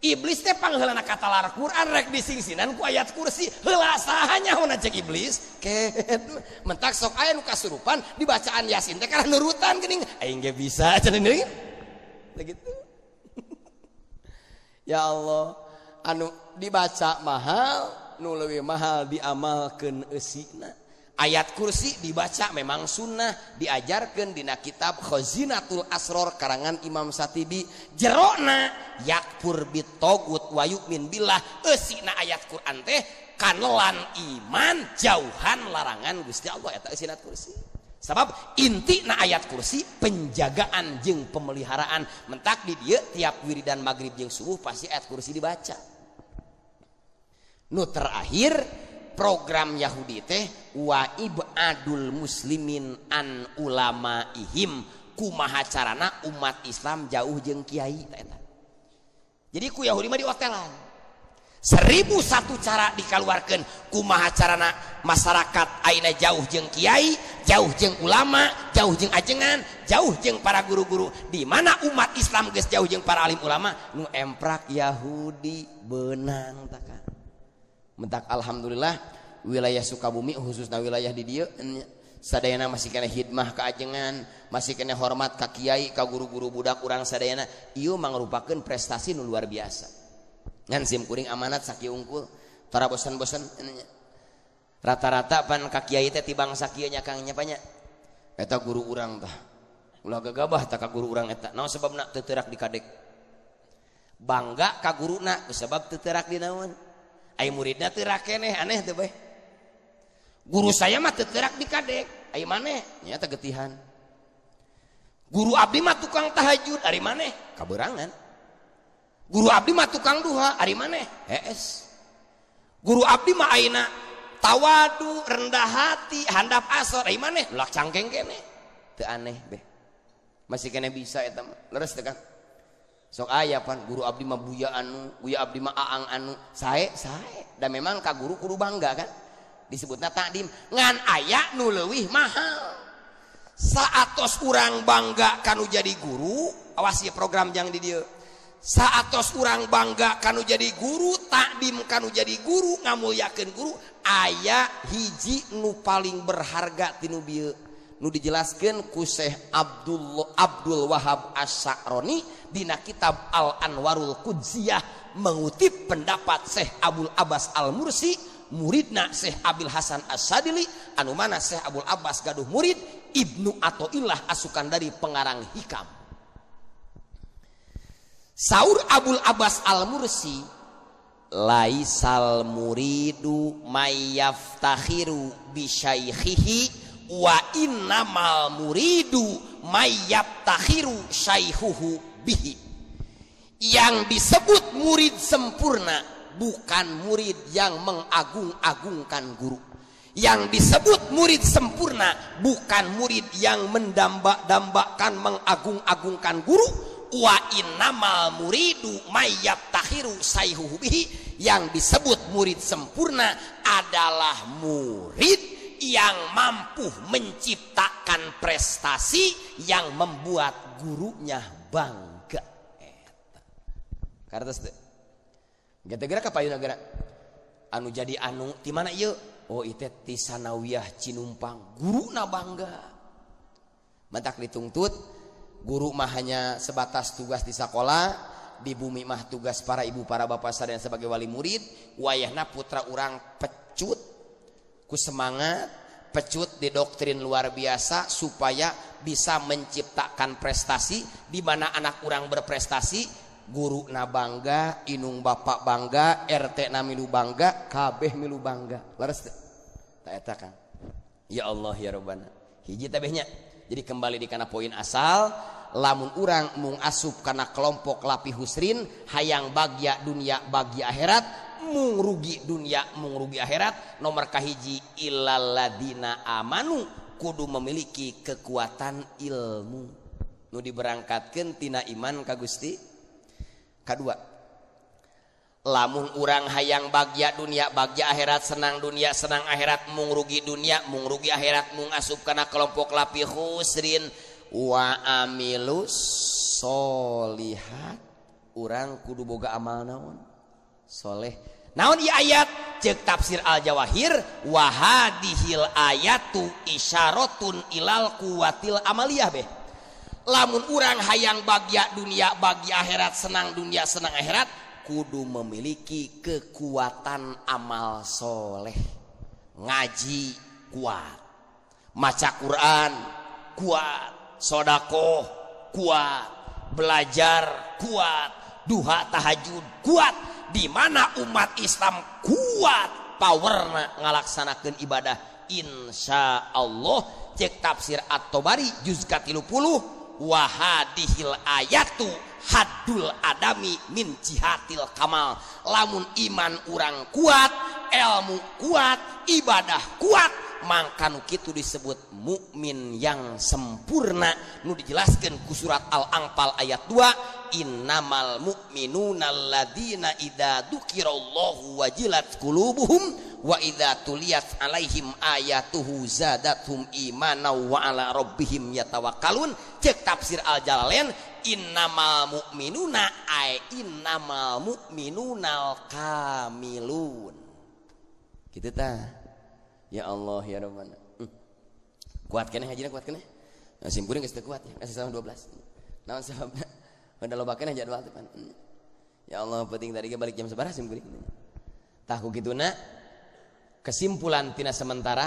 iblis teh pangheulana katalar Quran rek disingsinan ku ayat kursi heula saha nyaona cek iblis kedu mentak sok aya nu kasurupan di bacaan Yasin teh karena nurutan geuning aing ge bisa cenah deui begitu ya Allah anu dibaca mahal nu leuwih mahal diamalkeun eusina ayat kursi dibaca memang sunnah diajarkan dina kitab Khazinatul Asror karangan Imam Satibi jerona yakfur bitogut wa yu'min billah eusina ayat Quran teh kanelan iman jauhan larangan Gusti Allah eta eusina kursi sabab inti na ayat kursi penjagaan jeung pemeliharaan mentak di dieu tiap wiridan maghrib jeung subuh pasti ayat kursi dibaca nu terakhir program Yahudi teh wa ibadul muslimin an ulama ihim kumaha carana umat Islam jauh jeung kiai eta. Jadi ku Yahudi mah di hotelan 1001 cara dikaluarkeun kumaha carana masyarakat ayeuna jauh jeung kiai, jauh jeung ulama, jauh jeung ajengan, jauh jeung para guru-guru. Di mana umat Islam geus jauh jeung para alim ulama nu emprak Yahudi beunang taka. Mentak alhamdulillah wilayah Sukabumi khususnya wilayah di dieu sadayana masih kena hidmah ka ajengan, masih kena hormat ka kiai, ka guru-guru budak urang sadayana. Ieu mangrupakeun prestasi nu luar biasa. Ngan sim kuring amanat sakieu unggul, tara bosan-bosan rata-rata pan ka kiai teh tibang sakieu nya Kang nya panya. Eta guru urang tah. Ulah gagabah tah ka guru urang eta. Naon sababna teu teurak dikadek? Bangga ka guruna sebab teu teurak dinaon? Ai muridna teu rakeneh aneh teh bae. Guru saya mah teu teurak dikadek. Ai maneh nya teh getihan. Guru abdi mah tukang tahajud, ari maneh kabeurangan. Guru abdi mah tukang duha, ari maneh hees. Guru abdi mah ayeuna tawadu, rendah hati, handap asor, ari maneh lak cangkeng keneh. Teu aneh beh. Masih keneh bisa eta mah. Leres teh Kang. Sok aya pan guru abdi mah buya abdi mah aang anu sae dan memang ka guru kudu bangga kan disebutna takdim ngan aya nu leuwih mahal saatos urang bangga kanu jadi guru awas ieu program jang di dieu saatos urang bangga kanu jadi guru takdim kanu jadi guru ngamulyakeun guru aya hiji nu paling berharga tinu bieu nu dijelaskeun ku Syekh Abdul Wahab Asy-Sya'roni dina kitab Al-Anwarul Qudsiyah mengutip pendapat Syekh Abul Abbas Al-Mursi muridna Syekh Abil Hasan As-Sadili anu mana Syekh Abul Abbas gaduh murid Ibnu Athaillah As-Sukandari pengarang hikam. Saur Abul Abbas Al-Mursi laisal muridu mayyaftakhiru bi syaikhihi wa innamal muridu mayyabtakhiru syaihuhu bihi. Yang disebut murid sempurna bukan murid yang mengagung-agungkan guru. Yang disebut murid sempurna bukan murid yang mendamba-dambakan mengagung-agungkan guru. Wa innamal muridu mayyabtakhiru syaihuhu bihi. Yang disebut murid sempurna adalah murid yang mampu menciptakan prestasi yang membuat gurunya bangga. Kartos teh. Gara-gara ka payuna gara anu jadi anu ti mana ieu? Oh ieu ti Sanawiyah Cinumpang. Guruna bangga. Mantak ditungtut guru mah hanya sebatas tugas di sekolah, di bumi mah tugas para ibu para bapak sadayana sebagai wali murid. Wayahna putra urang pecut ku semangat pecut di doktrin luar biasa supaya bisa menciptakan prestasi di mana anak orang berprestasi guru na bangga inung bapak bangga RT na milu bangga kabeh milu bangga leres tak eta Kang ya Allah ya Rabbana hiji tabehnya jadi kembali di kana poin asal lamun urang mung asup kana kelompok lapi husrin hayang bagya dunia bagya akhirat mung rugi dunia mung rugi akhirat nomor kahiji illal ladina amanu kudu memiliki kekuatan ilmu nu diberangkatkeun tina iman ka Gusti. Kadua, lamun urang hayang bagja dunia bagja akhirat, senang dunia senang akhirat, mung rugi dunia mung rugi akhirat, mung asup kana kelompok lapi khusrin wa amilus solihat, urang kudu boga amal naon soleh. Naon ieu ayat ceuk tafsir al-jawahir wa hadhil ayatu isyaratun ilal quwatil amaliyah beh. Lamun urang hayang bagja dunia bagja akhirat, senang dunia senang akhirat, kudu memiliki kekuatan amal soleh. Ngaji kuat, maca Quran kuat, sodakoh kuat, belajar kuat, duha tahajud kuat. Di mana umat Islam kuat powerna ngalaksanakeun ibadah insya Allah. Cek tafsir At-Tabari juz ka-30 wa hadhil ayatu haddul adami min jihatil kamal. Lamun iman urang kuat, ilmu kuat, ibadah kuat, mangka nu kitu disebut mukmin yang sempurna. Nu dijelaskeun ku surat Al-Anfal ayat 2, innamal mu'minuna alladzina idza dzukirallahu wajilat qulubuhum wa idza tuliyat alaihim ayatuhu zadathum imanan wa ala rabbihim yatawakkalun. Cek tafsir Al-Jalalain, innamal mu'minuna ay innamal mu'minunal kamilun. Kitu tah. Ya Allah ya Rabbana. Kuat keneh hajina kuat keneh. Nah, simpuring geus teu kuat ya. Kasih salam 12. Naon sababna? Udah loba keneh jadwal teh pan. Ya Allah penting tadi balik jam sabaraha simpuring. Tah ku kituna kesimpulan tina sementara,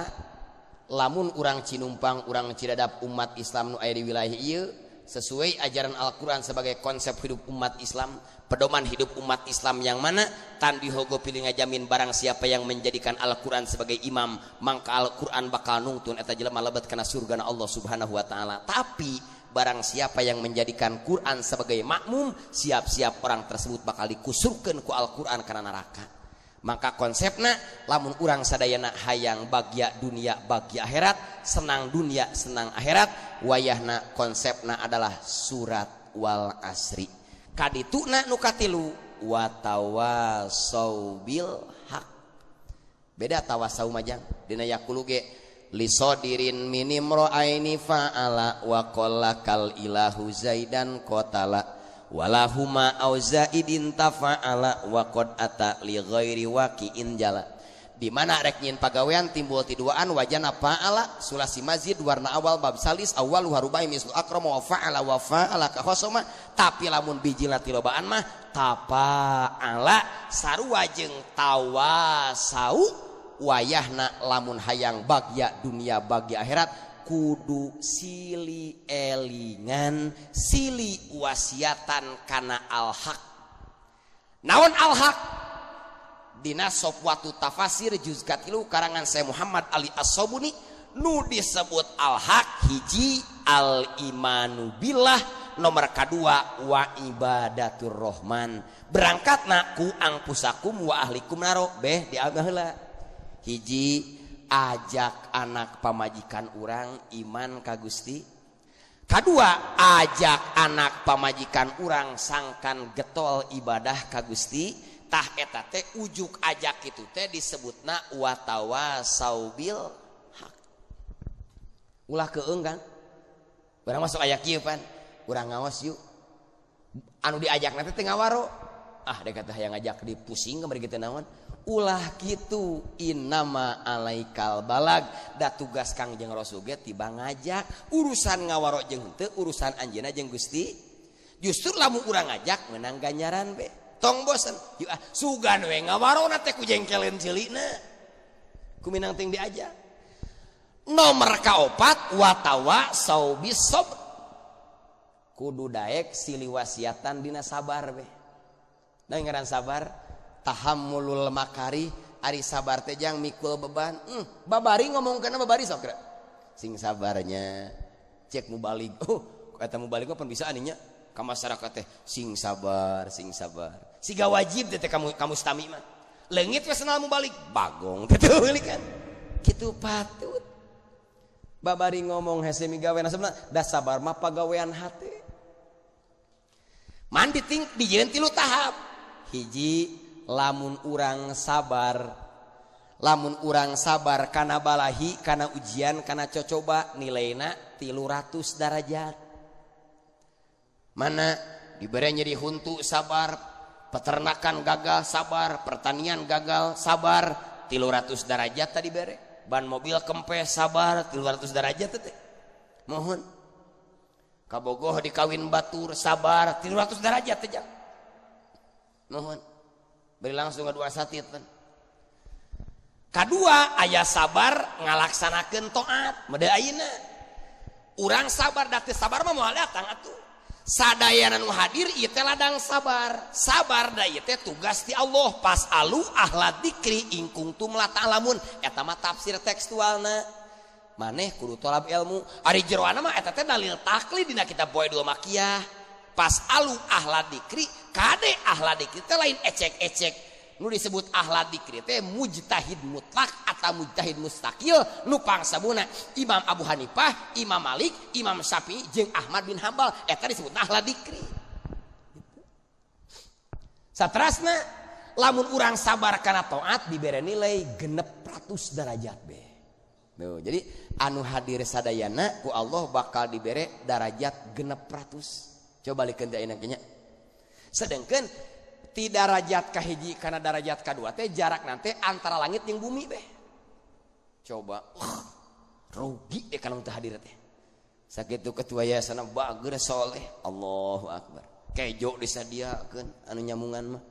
lamun urang Cinumpang urang Cidadap umat Islam nu aya di wilayah ieu sesuai ajaran Al-Quran sebagai konsep hidup umat Islam, pedoman hidup umat Islam yang mana tan dihogo pilih ngajamin barang siapa yang menjadikan Al-Quran sebagai imam, maka Al-Quran bakal nungtun eta jelema lebet kana surgana Allah Subhanahu wa taala. Tapi barang siapa yang menjadikan Quran sebagai makmum, siap-siap orang tersebut bakal dikusurkeun ku Al-Quran kana neraka. Maka konsepna lamun urang sadayana hayang bagya dunia bagya akhirat, senang dunia senang akhirat, wayahna konsepna adalah surat wal asri. Kadituna nu katilu watawasau bil haq. Beda tawasau majang dina yaqulu ge lisodirin minim ro'aini fa'ala wa qallakal ilahu zaidan qatala walahuma auzaidin tafa'ala wa qad ata li ghairi waqi'in jala. Di mana rek nyin pagawean timbul ti duaan wajana fa'ala sulasi mazid warna awal bab salis awal harubai mislu akram wa fa'ala ka khosoma. Tapi lamun bijilna ti lobaan mah tapa'ala sarua jeung tawasau. Wayahna lamun hayang bagya dunia bagya akhirat kudu sili elingan sili wasiatan kana al-haq. Naon al-haq? Dina sopwatu tafasir juz ka-3 karangan Syekh Muhammad Ali As-Sabuni nu disebut al-haq hiji al-imanu billah, nomor kedua wa ibadatur rahman. Berangkatna ku angpusakum wa ahlikum naro beh diagah heula. Hiji ajak anak pamajikan urang iman ka Gusti. Kadua ajak anak pamajikan urang sangkan getol ibadah ka Gusti. Tah eta teh ujuk ajak kitu teh disebutna watawasau bil haq. Ulah keung kan? Urang masuk aya kieu pan. Urang ngaos yuk. Anu diajakna teh ngawaro. Ah dek teh hayang ngajak dipusing kamari kitu naon? Ulah kitu innama alaikal balag, da tugas Kang jeung Rasul ge tiba ngajak. Urusan ngawaro jeung henteu urusan anjeunna jeung Gusti. Justru lamun urang ngajak meunang ganjaran be. Tong bosen yuk ah sugan we ngawarona teh ku jengkeleun ceulikna. Kuminang ting diajak. Nomor kaopat watawasau bisabr. Kudu daek sili wasiatan dina sabar be. Da ngaran sabar tahammulul makari, ari sabar teh jang mikul beban. Babari ngomongkeun babari sok kira. Sing sabarnya cek mubalik. Oh, eta mubalik mah pan bisa aninya ka masyarakat teh sing sabar, sing sabar. Siga wajib teh kamu stami mah. Leungit we senal mubalik, bagong teh teu kan. Kitu patut. babari ngomong hese migawean asapna da sabar mah pagawean hate. Man dijieun 3 tahap. Hiji lamun urang sabar kana balahi kana ujian kana cocoba nilaina 300 derajat. Mana dibere nyeri huntu sabar, peternakan gagal sabar, pertanian gagal sabar, 300 derajat tadi bere. Ban mobil kempes sabar 300 derajat teh. Mohon. Kabogoh dikawin batur sabar 300 derajat teh jang. Mohon. Beri langsung kedua satit kan. Kadua aya sabar ngalaksanakeun taat. Mede ayeuna. Urang sabar da teu sabar mah moal datang atuh. Sadayana nu hadir ieu teh ladang sabar. Sabar da ieu teh tugas ti Allah. Pas alu ahla dzikri in kuntum la ta'lamun. Eta mah tafsir tekstualna. Maneh kudu tolab ilmu. Ari jeroana mah eta teh dalil taklid dina kitab poe 2 makiyah. Pas alu ahla dzikri, kade ahla dzikri teh lain ecek-ecek. Nu disebut ahla dzikri teh mujtahid mutlak atau mujtahid mustaqil nu pangsabuna Imam Abu Hanifah, Imam Malik, Imam Syafi'i jeung Ahmad bin Hambal eta disebut ahla dzikri. Satrasna lamun urang sabar kana taat dibere nilai 600 derajat be. Jadi anu hadir sadayana ku Allah bakal dibere derajat 600. Coba balikeun teh ayeuna nya. Sedengkeun ti darajat kahiji kana darajat kadua teh jarak nanti antara langit jeung bumi beh. Coba rugi deh kalau teu hadir teh. Sakitu ketua yayasan bager soleh. Allahu akbar. Kejo disadiakeun anu nyamungan mah.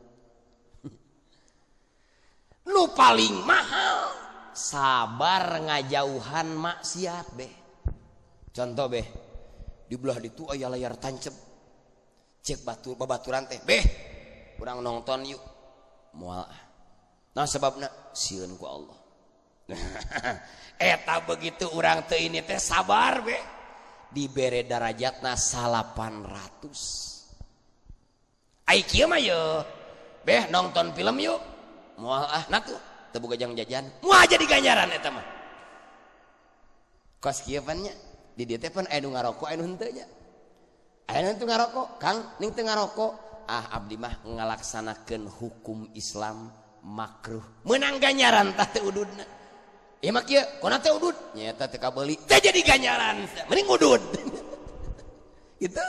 Nu paling mahal sabar ngajauhan maksiat beh. Contoh beh. Di belah ditu aya layar tancep. Cek babaturan teh beh urang nonton yuk moal nah sebabna sieun ku Allah. Eta begitu urang teu ini teh sabar beh dibere darajatna 800. Ai kieu mah ye beh nonton film yuk moal nah tuh teu boga jang jajan moal jadi ganjaran eta mah kos kieu pan nya di dieu teh pan aya nu ngarokok aya nu henteu nya. Ayeuna teu ngarokok, Kang, ning teu ngarokok. Abdi mah ngalaksanakeun hukum Islam makruh. Meunang ganjaran tah teu ududna. Ieu mah kieu, kona teh udud? Nyaeta teu kabeuli. Teh jadi ganjaran, mending udud. Gitu.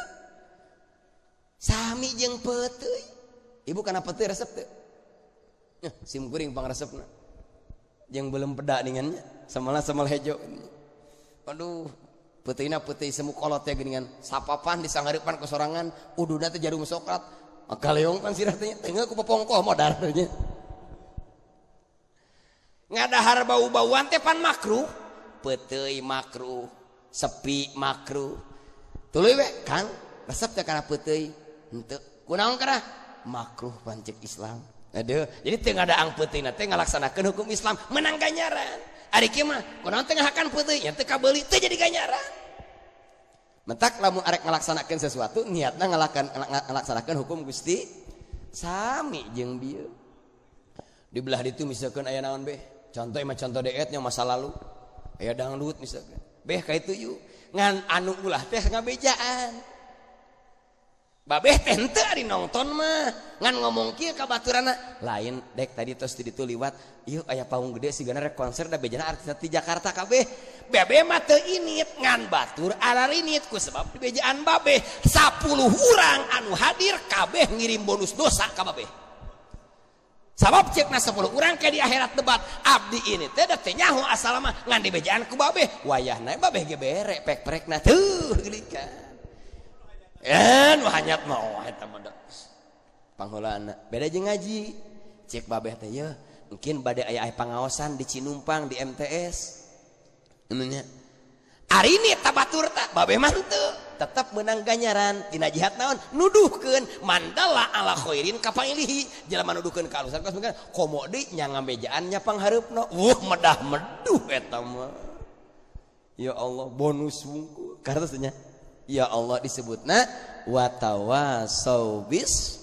Sami jeung peuteuy. Ibu kana peuteuy resep teu? Sim kuring pangresepna. Jeung belum peda ningannya, samala hejo. Aduh. Putihna putih semu kolot ya geningan sapapan disanghareupan ku sorangan uduna teh jarum soklat kaleong pan sirah teh tengah ku popongkoh modar nya ngadahar bau-bauan teh pan makruh peuteui makruh sepi makruh tuluy we Kang resep teh kana peuteui henteu kunaon kana makruh pancek Islam aduh jadi teu ngadaang peuteuna teh ngalaksanakeun hukum Islam menang ganjaran. Ari kieu mah kunaon teh ngahakan peuteui nya teu kabeuli teu jadi ganjaran. Mentak lamun arek ngalaksanakeun sesuatu niatna ngalaksanakeun hukum Gusti sami jeung dieu. Di belah ditu misalkeun aya naon beh? Contoh mah contoh deet nya masa lalu. Aya dangdut misalkeun. Beh ka itu yuk ngan anu ulah teh ngabejaan. Babeh teh henteu ari nongton mah ngan ngomong kieu ka baturana lain dek tadi tos di ditu liwat ieu aya paung gede sigana rek konser da bejana artis di Jakarta kabeh babeh mah teu init ngan batur ararinit ku sebab di bejaan babeh 10 urang anu hadir kabeh ngirim bonus dosa ka babeh sabab cekna 10 urang ke di akhirat debat abdi ini teh da teh nyaho asal mah ngan di bejaan ku babeh wayahna babeh ge bere pek-prekna teuh geulikan nu hanyat mau eta mah panghulaana beda jeung ngaji cek babeh teh ye mungkin bade aya pangaosan di Cinumpang di MTS nya ari ini tabatur tah babeh mah teu tetep meunang ganjaran dina jihad naon nuduhkeun mandala ala khairin kapailihi jelema nuduhkeun ka alusan kos mungkin komo deui nya ngambejaan nya panghareupeuna medah meduh eta mah ya Allah bonus wungkul kartos nya ya Allah disebutna watawasau bis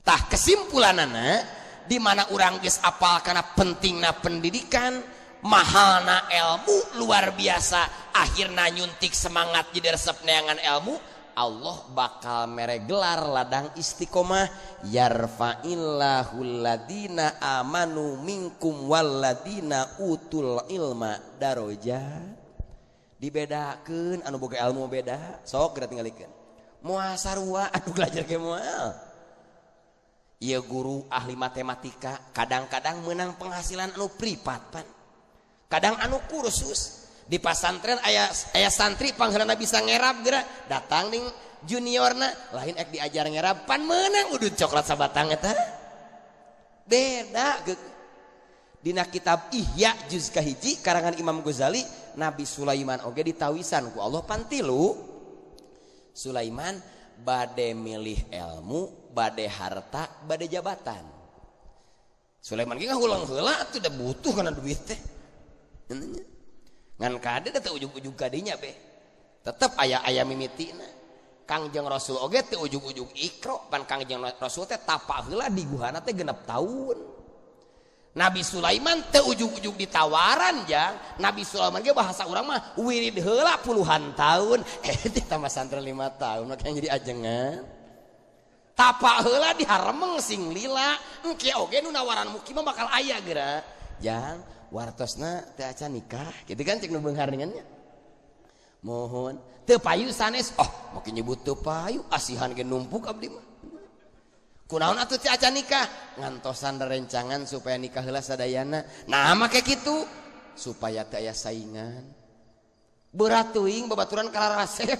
tah kesimpulanana di mana urang geus apal kana pentingna pendidikan mahalna ilmu luar biasa, akhirnya nyuntik semangat jadi resep neangan ilmu, Allah bakal meregelar ladang istiqomah, yarfa'illahul ladina amanu minkum walladina utul ilma darajat. Dibedakeun anu boga ilmu beda, sok geura tingalikeun. Moal sarua anu belajar ge moal. Ieu guru ahli matematika kadang-kadang menang penghasilan anu privat pan. Kadang anu kursus di pasantren aya santri pangheurana bisa ngerab geura, datang ning juniorna lain ek diajar ngerab pan meunang udud coklat sabatang eta. Beda dina kitab Ihya juz kahiji karangan Imam Ghazali, Nabi Sulaiman oge ditawisan ku Allah pantilu. Sulaiman bade milih ilmu, bade harta, bade jabatan. Sulaiman ge ngahulang heula atuh da butuh kana duit teh. Ngan kade da teu ujug-ujug kadinya be. Tetep aya mimitina. Kangjeng Rasul oge teu ujug-ujug ikro, pan Kangjeng Rasul teh tapak heula di guhana teh 6 tahun. Nabi Sulaiman teu ujug-ujug ditawaran jang. Nabi Sulaiman ge bahasa urang mah wirid heula puluhan tahun. Eta mah santri 5 tahun maka jadi ajengan. Tapak heula diharemeng sing lila, engke oge nu nawaran muki mah bakal aya geura. Jang wartosna teu acan nikah. Kitu kan cek nu beunghar ningannya. Mohon teu payu sanes. Oh, make nyebut teu payu, asihan ge numpuk abdi mah. Kunaon atuh teh acan nikah? Ngantosan rencangan supaya nikah heula sadayana. Nah make kitu supaya teu aya saingan. Berat teuing babaturan kalarasep.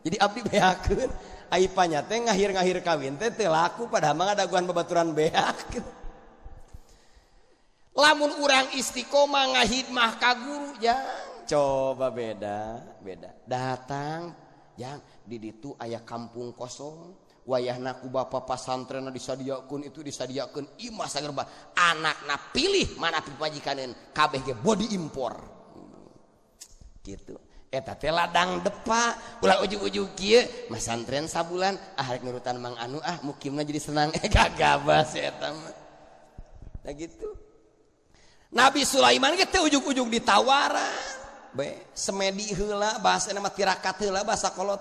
Jadi abdi beakeun aipanya teh ngahir-ngahir kawin teh teu laku padahal mah ngadaguan babaturan beak. Lamun urang istiqomah ngahidmah ka guru jang, coba beda. Datang jang di ditu aya kampung kosong. Wayahna ku bapa pasantrenna disadiakeun itu disadiakeun imah sagerba anakna pilih mana pipajikaneun kabeh ge body impor gitu. Eta teh ladang depa ulah ujug-ujug kieu masantren sabulan rek nurutan Mang Anu mukimna jadi senang gagabas eta mah. Nah gitu. Nabi Sulaiman ge teh ujug-ujug ditawaran be semedi heula bahasana mah tirakat heula bahasa kolot.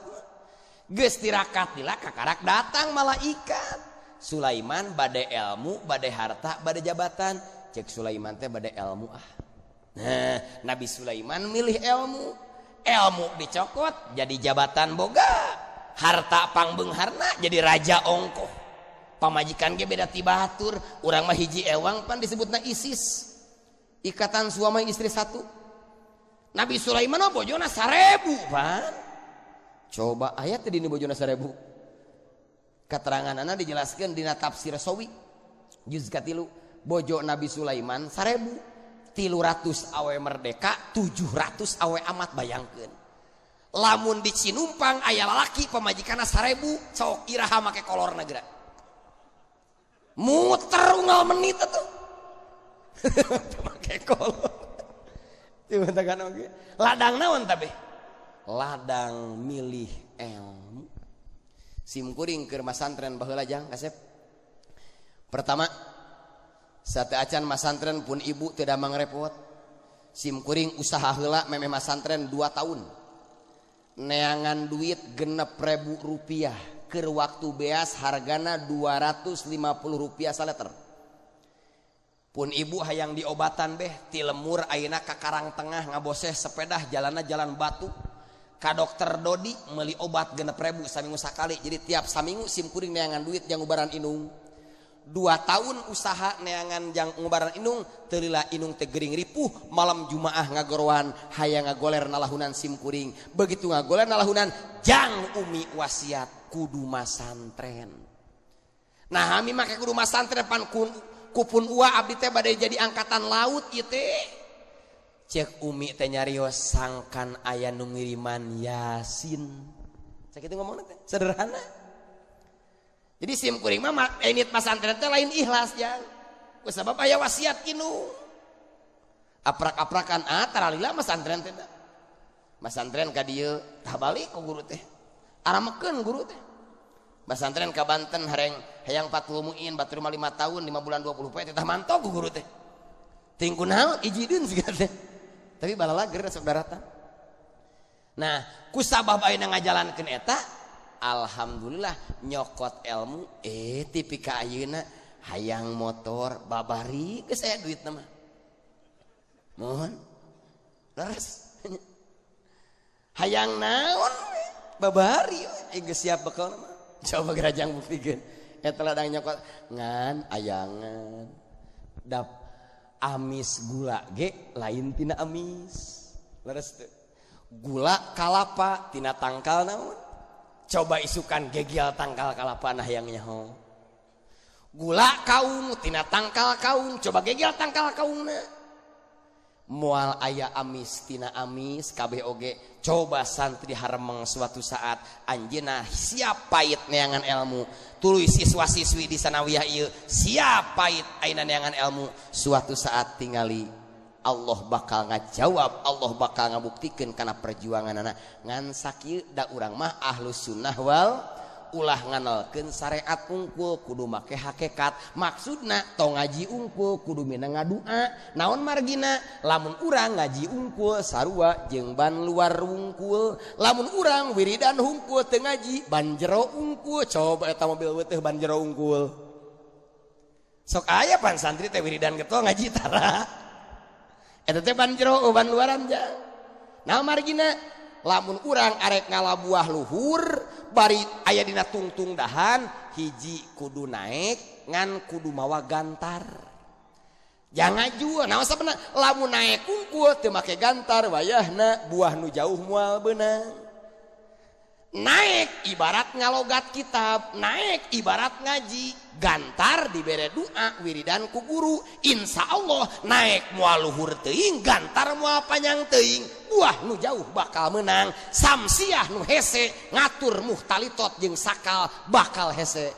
Geus tirakat dila kakarak datang malaikat. Sulaiman bade ilmu, bade harta, bade jabatan. Cek Sulaiman teh bade ilmu Nah, Nabi Sulaiman milih ilmu. Ilmu dicokot jadi jabatan boga. Harta pangbeungharna jadi raja ongkoh. Pamajikan ge beda ti batur, urang mah hiji ewang pan disebutna ISIS. Ikatan suami istri satu. Nabi Sulaiman bojona 1000 pan. Coba ayat di bojona 1000. Keteranganana dijelaskan dina tafsir Sawi juz katilu. Bojo Nabi Sulaiman 1000, 300 awe merdeka, 700 awe amat bayangkeun. Lamun di Cinumpang aya lalaki pamajikanna 1000, sok iraha make kolor negara. Muter unggal menit atuh. Make kolor. Tiba tekan oge. Ladang naon teh? Ladang milih ilmu. Simkuring keur masantren baheula jang kasep. Pertama sate acan masantren pun ibu teu da mangrepot. Simkuring usaha heula meme masantren 2 tahun. Neangan duit 6.000 rupiah keur waktu beas hargana 250 rupiah saleter. Pun ibu hayang diobatan beh ti lemur ayeuna ka Karang Tengah ngaboseh sepeda jalanna jalan batu. Ka dokter Dodi meuli obat 6.000 saminggu sakali. Jadi tiap saminggu simkuring neangan duit jang ngubaran inung. 2 tahun usaha neangan jang ngubaran inung, teu lila inung teh gering ripuh, malam Jumaah ngagorowan hayang ngagoler nalahunan simkuring. Begitu ngagoler nalahunan jang umi wasiat kudu masantren. Nah, ami make kudu masantren pan kupun ua abdi teh bade jadi angkatan laut ieu teh. Cek umi teh nyarios sangkan aya nu ngiriman Yasin. Sakitu ngomongna teh sederhana. Jadi simkuring mah enit pasantren teh lain ikhlas jang. Ku sabab aya wasiat kinu. Aprak-aprakan taralila masantren teh. Masantren ka dieu tah balik ku guru teh. Aramekeun guru teh. Masantren ka Banten hayang 40 muin batur 5 tahun 5 bulan 20 poe teh tah mantog ku guru teh. ting kunaon ijidun sih teh tapi balalager sok daratan. Nah kusabab ayeuna ngajalankeun eta alhamdulillah nyokot ilmu tipi ka ayeuna hayang motor babari geus aya duitna mah mohon leres hayang naon babari geus siap bekal mah coba gerajang buktikeun eta ladang nyokot ngan ayangan dap amis gula ge lain tina amis leres teu gula kalapa tina tangkal naon coba isukan gegial tangkal kalapa nah yang nyaho gula kaung tina tangkal kaung coba gegial tangkal kaungna moal aya amis tina amis kabeh oge coba santri haremeng suatu saat anjeunna siap pait neangan ilmu tuluy siswa-siswi di sanawiyah ieu siap pait ayeuna neangan ilmu suatu saat tingali Allah bakal ngajawab Allah bakal ngabuktikeun kana perjuanganna ngan sakieu da urang mah ahlus sunnah wal ulah nganalkeun syariat unggul kudu make hakikat maksudna tong ngaji unggul kudu mina ngadua naon margina lamun urang ngaji unggul sarua jeung ban luar unggul lamun urang wiridan unggul teu ngaji ban jero unggul coba eta mobil teh ban jero unggul sok aya pan santri teh wiridan geto ngaji tara eta teh ban jero ban luaran jang naon margina lamun urang arek ngalabuah luhur bari aya dina tungtung dahan hiji kudu naik ngan kudu mawa gantar jangan jual naon sabeuna lamun naik unggul teu make gantar wayahna buah nu jauh moal beunang naik ibarat ngalogat kitab naik ibarat ngaji gantar dibere doa wiridan ku guru insyaallah naik moal luhur teuing gantar moal panjang teuing buah nu jauh bakal menang samsiah nu hese ngatur muhtalitot jeung sakal bakal hese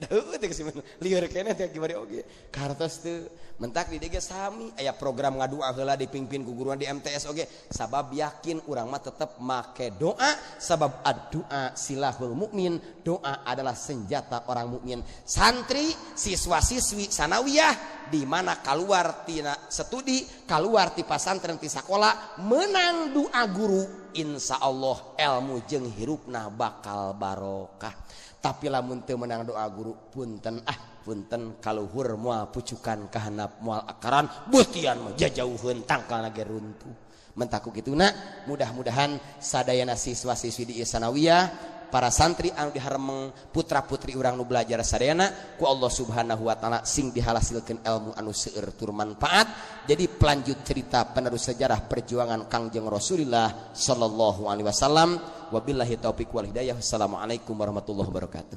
daeu teh geus lieur keneh teh gimana oge kartos teu mentak di dieu sami aya program ngadua heula dipingpin ku guruan di MTS oge sabab yakin urang mah tetep make doa sabab ad-doa silahul mukmin doa adalah senjata orang mukmin santri siswa-siswi sanawiyah di mana keluar tina studi keluar ti pasantren ti sakola menang doa guru insyaallah ilmu jeung hirupna bakal barokah tapi lamun teu menang doa guru punten punten kaluhur moal pucukan kahandap moal akaran beutian mah jajauheun tangkalna ge runtuh mentaku kituna mudah-mudahan sadayana siswa-siswi di sanawiyah para santri anu diharemeng putra-putri urang nu belajar sadayana ku Allah Subhanahu wa taala sing dihasilkeun ilmu anu seueur tur manfaat jadi pelanjut cerita penerus sejarah perjuangan Kangjeng Rasulullah sallallahu alaihi wasallam wabillahi taufik wal hidayah. Assalamualaikum warahmatullahi wabarakatuh.